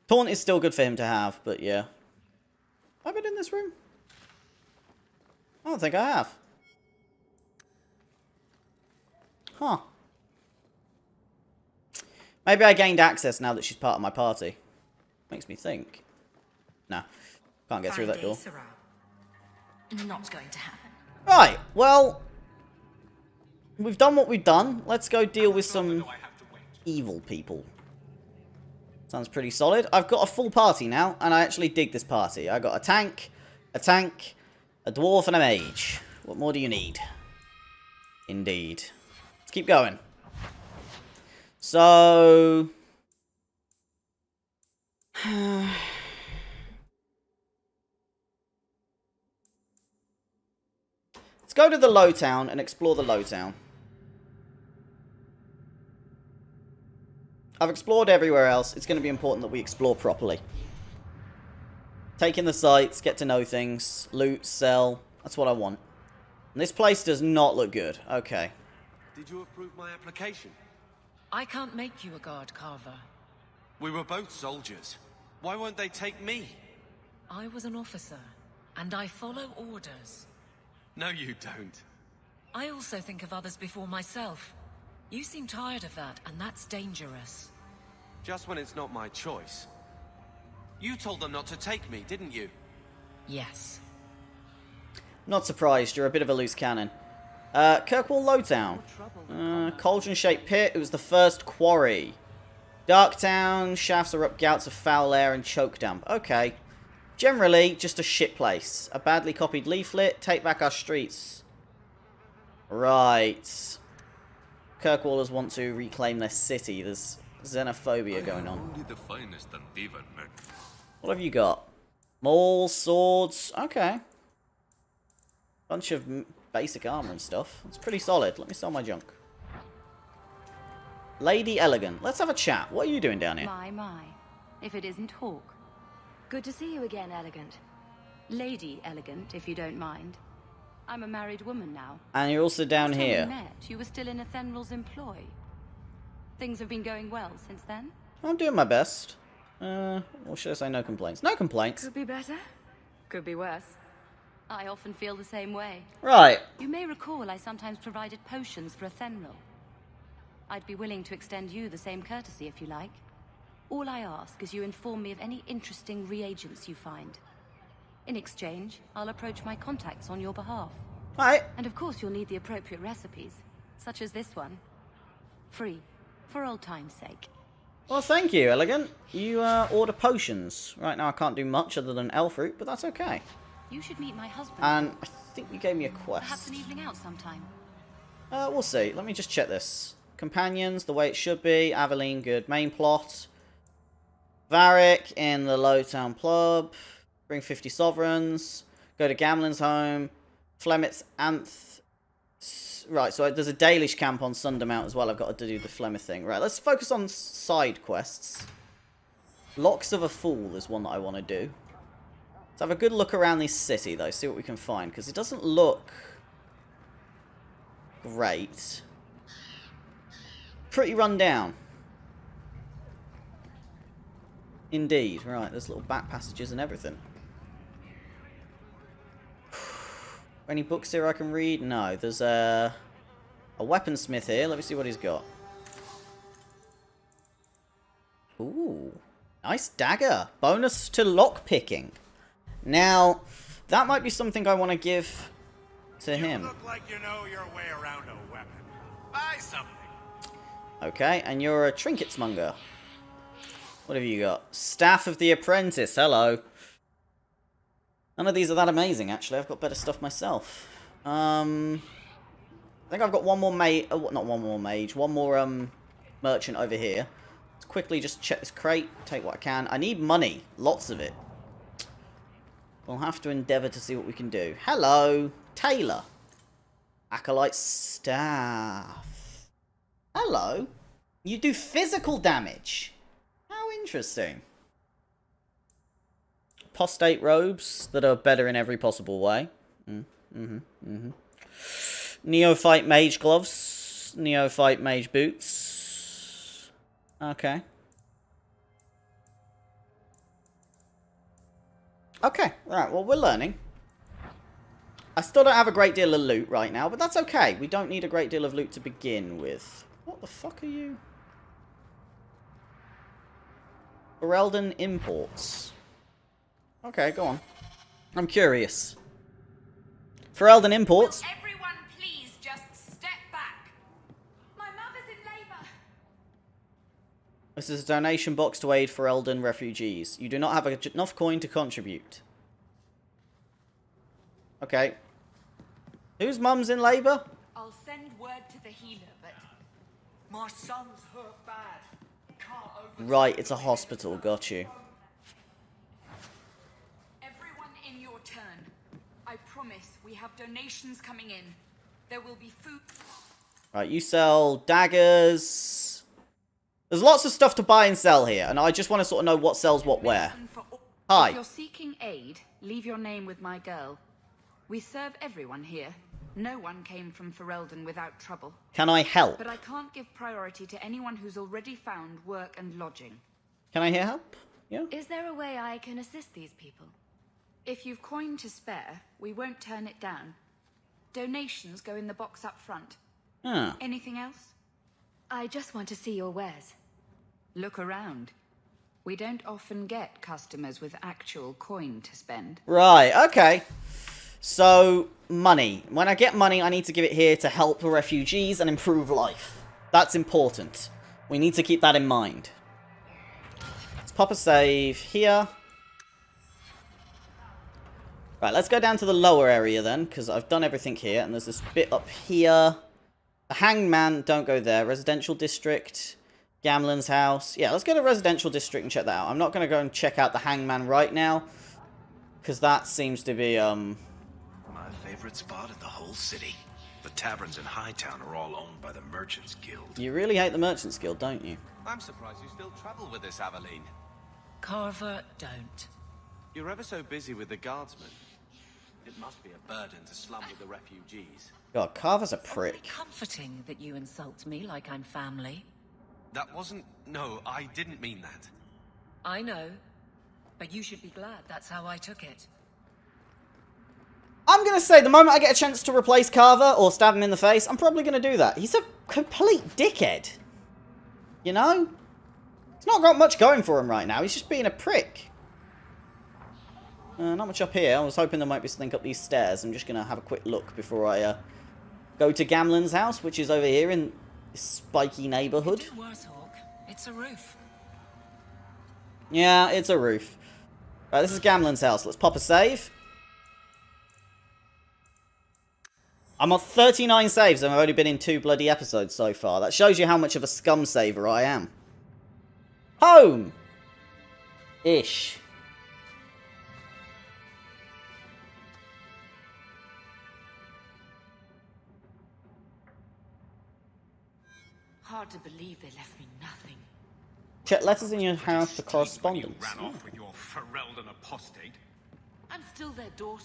Taunt is still good for him to have, but yeah. Have I been in this room? I don't think I have. Huh. Maybe I gained access now that she's part of my party. Makes me think. No. Can't get through that door. Not going to happen. Right, well... We've done what we've done. Let's go deal with some evil people. Sounds pretty solid. I've got a full party now, and I actually dig this party. I got a tank, a dwarf, and a mage. What more do you need? Indeed. Let's keep going. So... Let's go to the low town and explore the low town. I've explored everywhere else. It's going to be important that we explore properly. Take in the sights, get to know things, loot, sell. That's what I want. And this place does not look good. Okay. Did you approve my application? I can't make you a guard, Carver. We were both soldiers. Why won't they take me? I was an officer, and I follow orders. No, you don't. I also think of others before myself. You seem tired of that, and that's dangerous. Just when it's not my choice. You told them not to take me, didn't you? Yes. Not surprised, you're a bit of a loose cannon. Kirkwall Lowtown. Cauldron-shaped pit, it was the first quarry. Darktown, shafts are up gouts of foul air and choke damp. Okay. Generally, just a shit place. A badly copied leaflet, take back our streets. Right. Kirkwallers want to reclaim their city. There's xenophobia going on. Only the finest and even men. What have you got? Mauls, swords. Okay. Bunch of basic armor and stuff. It's pretty solid. Let me sell my junk. Lady Elegant. Let's have a chat. What are you doing down here? My. If it isn't Hawk. Good to see you again, Elegant. Lady Elegant, if you don't mind. I'm a married woman now. And you're also down Last time here. we met, you were still in Athenral's employ. Things have been going well since then? I'm doing my best. Or should I say no complaints? No complaints. Could be better. Could be worse. I often feel the same way. Right. You may recall I sometimes provided potions for Athenral. I'd be willing to extend you the same courtesy if you like. All I ask is you inform me of any interesting reagents you find. In exchange, I'll approach my contacts on your behalf. Right. And of course you'll need the appropriate recipes, such as this one. Free, for old time's sake. Well, thank you, Elegant. You order potions. Right now I can't do much other than elf fruit, but that's okay. You should meet my husband. And I think you gave me a Perhaps quest. an evening out sometime. We'll see. Let me just check this. Companions, the way it should be. Aveline, good. Main plot. Varric in the Lowtown Club. Bring 50 sovereigns. Go to Gamlen's home. Flemit's Anth. Right, so there's a Dalish camp on Sundermount as well. I've got to do the Flemeth thing. Right, let's focus on side quests. Locks of a Fool is one that I want to do. Let's have a good look around this city, though. See what we can find. Because it doesn't look great. Pretty run down. Indeed. Right, there's little back passages and everything. Any books here I can read? No. There's a weaponsmith here. Let me see what he's got. Ooh. Nice dagger. Bonus to lockpicking. Now, that might be something I want to give to him. You look like you know your way around a weapon. Buy something. Okay, and you're a trinkets monger. What have you got? Staff of the Apprentice. Hello. None of these are that amazing, actually. I've got better stuff myself. I think I've got one more not one more mage. One more merchant over here. Let's quickly just check this crate. Take what I can. I need money. Lots of it. We'll have to endeavour to see what we can do. Hello. Tailor. Acolyte staff. Hello. You do physical damage. How interesting. Apostate robes that are better in every possible way. Neophyte mage gloves. Neophyte mage boots. Okay. Okay, right, well, we're learning. I still don't have a great deal of loot right now, but that's okay. We don't need a great deal of loot to begin with. What the fuck are you? Ferelden imports. Okay, go on. I'm curious. Ferelden imports. Everyone, please just step back. My mother's in labor. This is a donation box to aid Ferelden refugees. You do not have enough coin to contribute. Okay. Whose mum's in labor? I'll send word to the healer, but my son's hurt bad. Right, it's a hospital. Got you. Everyone in your turn. I promise we have donations coming in. There will be food. Right, you sell daggers. There's lots of stuff to buy and sell here, and I just want to sort of know what sells what where. Hi. If you're seeking aid, leave your name with my girl. We serve everyone here. No one came from Ferelden without trouble. Can I help? But I can't give priority to anyone who's already found work and lodging. Can I hear help? Yeah. Is there a way I can assist these people? If you've coin to spare, we won't turn it down. Donations go in the box up front. Ah. Anything else? I just want to see your wares. Look around. We don't often get customers with actual coin to spend. Right, okay. So, money. When I get money, I need to give it here to help the refugees and improve life. That's important. We need to keep that in mind. Let's pop a save here. Right, let's go down to the lower area then, because I've done everything here, and there's this bit up here. The Hangman, don't go there. Residential District, Gamlen's house. Yeah, let's go to Residential District and check that out. I'm not going to go and check out the Hangman right now, because that seems to be, my favorite spot in the whole city. The taverns in Hightown are all owned by the Merchants Guild. You really hate the Merchants Guild, don't you? I'm surprised you still travel with this, Aveline. Carver, don't. You're ever so busy with the guardsmen. It must be a burden to slum with the refugees. God, Carver's a prick. Comforting that you insult me like I'm family. That wasn't... No, I didn't mean that. I know. But you should be glad that's how I took it. I'm going to say, the moment I get a chance to replace Carver or stab him in the face, I'm probably going to do that. He's a complete dickhead. You know? He's not got much going for him right now. He's just being a prick. Not much up here. I was hoping there might be something up these stairs. I'm just going to have a quick look before I go to Gamlen's house, which is over here in this spiky neighborhood. Do worse, Hawk. It's a roof. Yeah, it's a roof. Right, this is Gamlen's house. Let's pop a save. I'm on 39 saves and I've only been in 2 bloody episodes so far. That shows you how much of a scum saver I am. Home! Ish. Hard to believe they left me nothing. Check letters in your house for correspondence. Ran off with your Ferelden apostate. I'm still their daughter,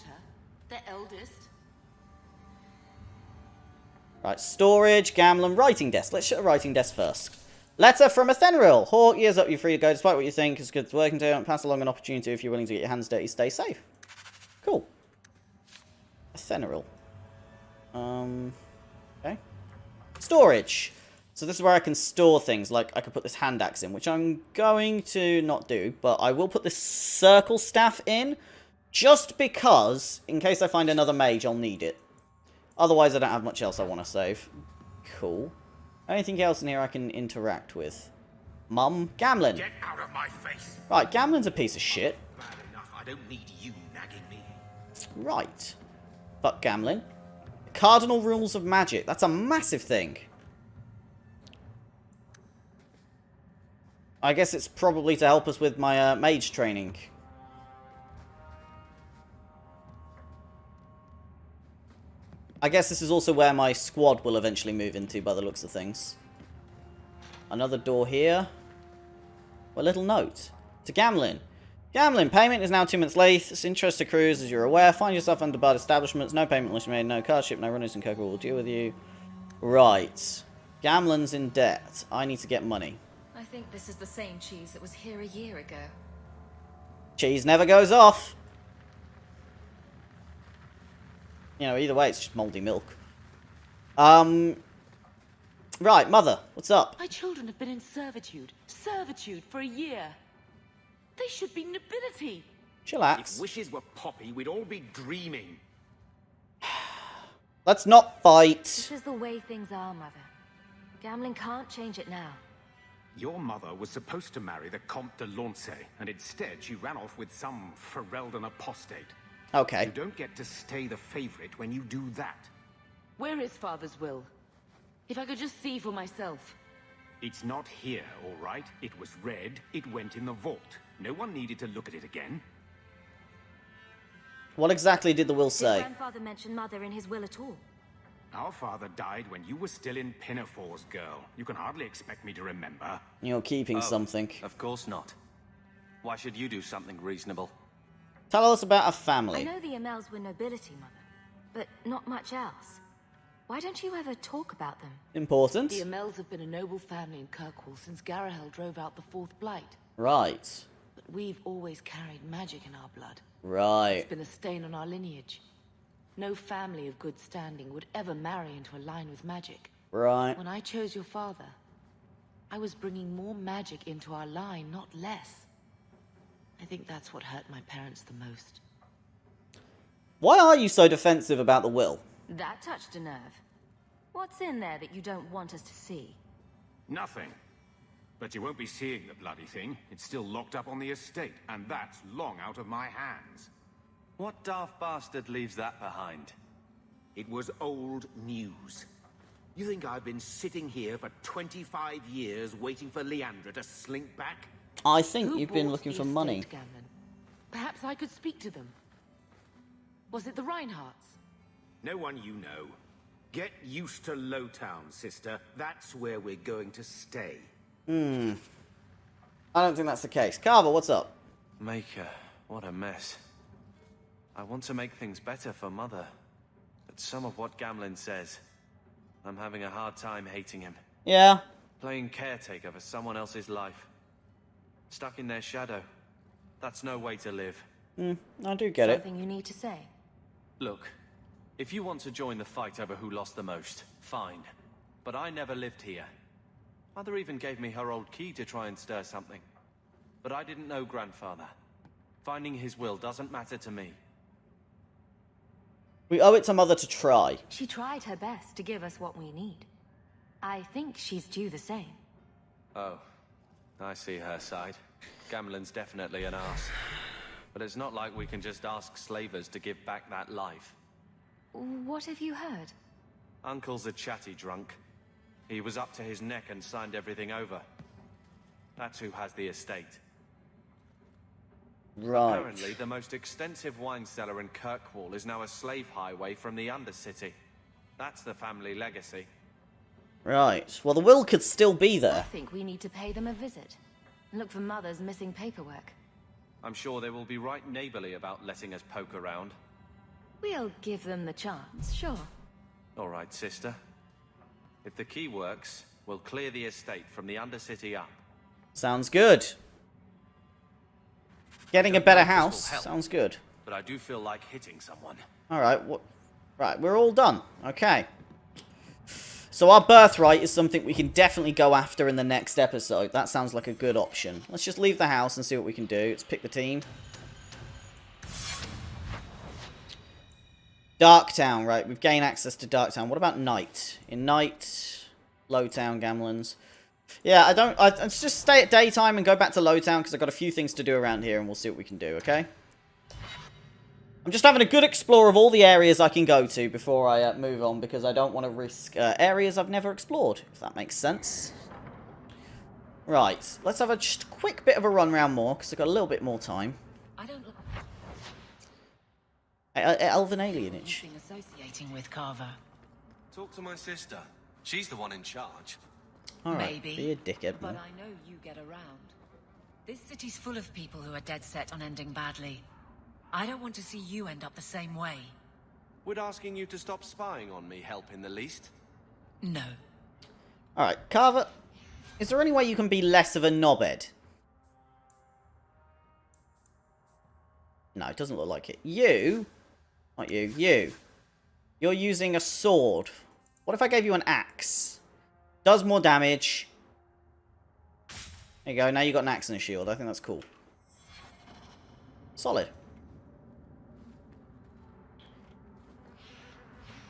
their eldest. Right, storage, Gamlen, writing desk. Let's shut the writing desk first. Letter from Athenril. Hawk, years up, you're free to go despite what you think is good working day. Pass along an opportunity if you're willing to get your hands dirty. Stay safe. Cool. Athenril. Okay. Storage. So this is where I can store things. Like, I could put this hand axe in, which I'm going to not do. But I will put this circle staff in. Just because, in case I find another mage, I'll need it. Otherwise, I don't have much else I want to save. Cool. Anything else in here I can interact with? Mum? Gamlen. Get out of my face. Right, Gamlen's a piece of shit. Bad enough. I don't need you nagging me. Right. Fuck Gamlen. Cardinal rules of magic. That's a massive thing. I guess it's probably to help us with my mage training. I guess this is also where my squad will eventually move into by the looks of things. Another door here. A little note. To Gamlen. Gamlen, payment is now 2 minutes late. It's interest accrues as you're aware. Find yourself under barred establishments. No payment unless you made. No cardship. No runners in Kirkwall will deal with you. Right. Gamlen's in debt. I need to get money. I think this is the same cheese that was here a year ago. Cheese never goes off. You know, either way, it's just mouldy milk. Right, Mother, what's up? My children have been in servitude for a year. They should be nobility. Chillax. If wishes were poppy, we'd all be dreaming. Let's not fight. This is the way things are, Mother. Gamlen can't change it now. Your mother was supposed to marry the Comte de Launcey, and instead she ran off with some Ferelden apostate. Okay. You don't get to stay the favorite when you do that. Where is Father's will? If I could just see for myself. It's not here, all right? It was read, it went in the vault. No one needed to look at it again. What exactly did the will Did say? Grandfather mention Mother in his will at all? Our father died when you were still in Pinafores, girl. You can hardly expect me to remember. You're keeping something. Of course not. Why should you do something reasonable? Tell us about a I family. know the Amels were nobility, Mother, but not much else. Why don't you ever talk about them? Important. The Amels have been a noble family in Kirkwall since Garahel drove out the Fourth Blight. Right. But we've always carried magic in our blood. Right. It's been a stain on our lineage. No family of good standing would ever marry into a line with magic. Right. When I chose your father, I was bringing more magic into our line, not less. I think that's what hurt my parents the most. Why are you so defensive about the will? That touched a nerve. What's in there that you don't want us to see? Nothing. But you won't be seeing the bloody thing. It's still locked up on the estate, and that's long out of my hands. What daft bastard leaves that behind? It was old news. You think I've been sitting here for 25 years waiting for Leandra to slink back? I think Who you've been bought looking the for money. estate, Gamlen? Perhaps I could speak to them. Was it the Reinhardts? No one you know. Get used to Lowtown, sister. That's where we're going to stay. I don't think that's the case. Carver, what's up? Maker, what a mess. I want to make things better for Mother. But some of what Gamlen says, I'm having a hard time hating him. Yeah. Playing caretaker for someone else's life. Stuck in their shadow. That's no way to live. I do get it. Something you need to say? Look, if you want to join the fight over who lost the most, fine. But I never lived here. Mother even gave me her old key to try and stir something. But I didn't know Grandfather. Finding his will doesn't matter to me. We owe it to Mother to try. She tried her best to give us what we need. I think she's due the same. Oh, I see her side. Gamlen's definitely an arse. But it's not like we can just ask slavers to give back that life. What have you heard? Uncle's a chatty drunk. He was up to his neck and signed everything over. That's who has the estate. Right. Apparently, the most extensive wine cellar in Kirkwall is now a slave highway from the Undercity. That's the family legacy. Right. Well, the will could still be I there. think we need to pay them a visit. Look for Mother's missing paperwork. I'm sure they will be right neighborly about letting us poke around. We'll give them the chance, sure. All right, sister. If the key works, we'll clear the estate from the Undercity up. Sounds good. Getting a better house sounds good. But I do feel like hitting someone. Alright, right, we're all done. Okay. So our birthright is something we can definitely go after in the next episode. That sounds like a good option. Let's just leave the house and see what we can do. Let's pick the team. Darktown, right. We've gained access to Darktown. What about Night? In Night, Lowtown, Gamlands. Yeah, let's just stay at daytime and go back to Lowtown because I've got a few things to do around here and we'll see what we can do, okay? I'm just having a good explore of all the areas I can go to before I move on because I don't want to risk areas I've never explored, if that makes sense. Right, let's have just a quick bit of a run round more because I've got a little bit more time. I don't Elven alienage. been associating with Carver. Talk to my sister. She's the one in charge. Alright, Maybe, be a dickhead. but I know you get around. This city's full of people who are dead set on ending badly. I don't want to see you end up the same way. Would asking you to stop spying on me help in the least? No. Alright, Carver, is there any way you can be less of a knobhead? No, it doesn't look like it. You, not you, you. You're using a sword. What if I gave you an axe? Does more damage. There you go, now you've got an axe and a shield. I think that's cool. Solid.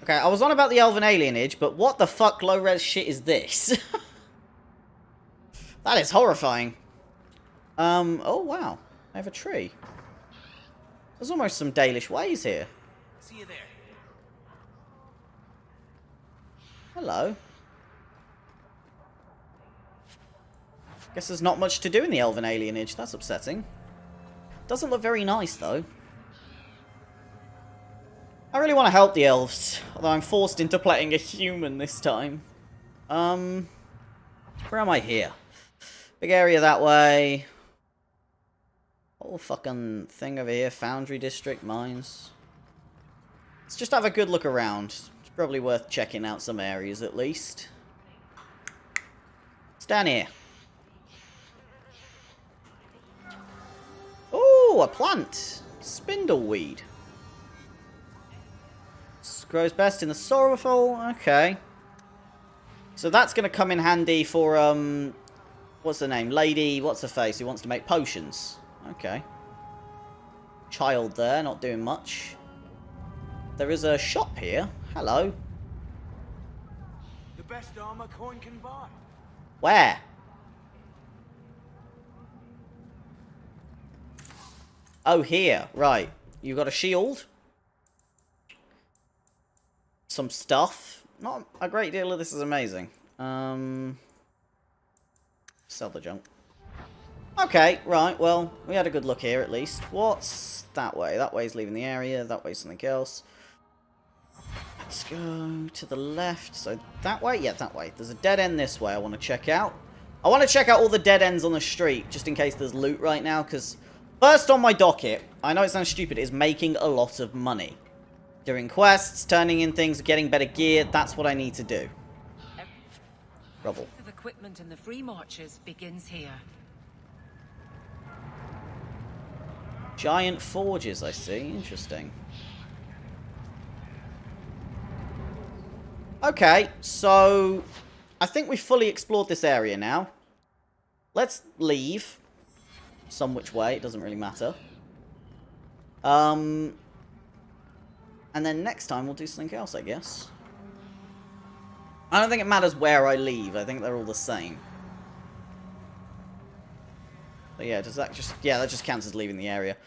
Okay, I was on about the Elven alienage, but what the fuck low-res shit is this? That is horrifying. Oh wow. I have a tree. There's almost some Dalish ways here. See you there. Hello. Guess there's not much to do in the Elven alienage. That's upsetting. Doesn't look very nice, though. I really want to help the elves, although I'm forced into playing a human this time. Where am I here? Big area that way. Whole fucking thing over here. Foundry district, mines. Let's just have a good look around. It's probably worth checking out some areas at least. It's down here. Ooh, a plant. Spindleweed. This grows best in the Sorrowful. Okay. So that's going to come in handy for, what's her name? Lady, what's her face, who wants to make potions. Okay. Child there, not doing much. There is a shop here. Hello. The best armor coin can buy. Where? Oh, here. Right. You got a shield. Some stuff. Not a great deal of this is amazing. Sell the junk. Okay, right, well, we had a good look here at least. What's that way? That way's leaving the area, that way's something else. Let's go to the left. So that way? Yeah, that way. There's a dead end this way I want to check out. I want to check out all the dead ends on the street, just in case there's loot right now, because first on my docket, I know it sounds stupid, is making a lot of money. Doing quests, turning in things, getting better gear, that's what I need to do. Rubble. The equipment in the free marches begins here. Giant forges, I see. Interesting. Okay, so I think we've fully explored this area now. Let's leave. Some which way, it doesn't really matter. And then next time we'll do something else, I guess. I don't think it matters where I leave. I think they're all the same. But yeah, does that just... Yeah, that just counts as leaving the area.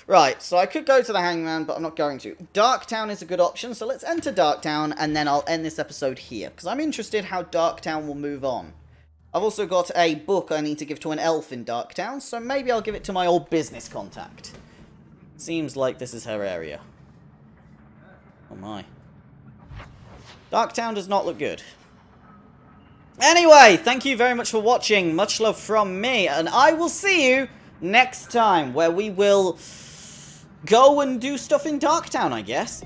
Right, so I could go to the Hangman, but I'm not going to. Darktown is a good option, so let's enter Darktown, and then I'll end this episode here. Because I'm interested how Darktown will move on. I've also got a book I need to give to an elf in Darktown, so maybe I'll give it to my old business contact. Seems like this is her area. Oh my. Darktown does not look good. Anyway, thank you very much for watching. Much love from me. And I will see you next time, where we will go and do stuff in Darktown, I guess.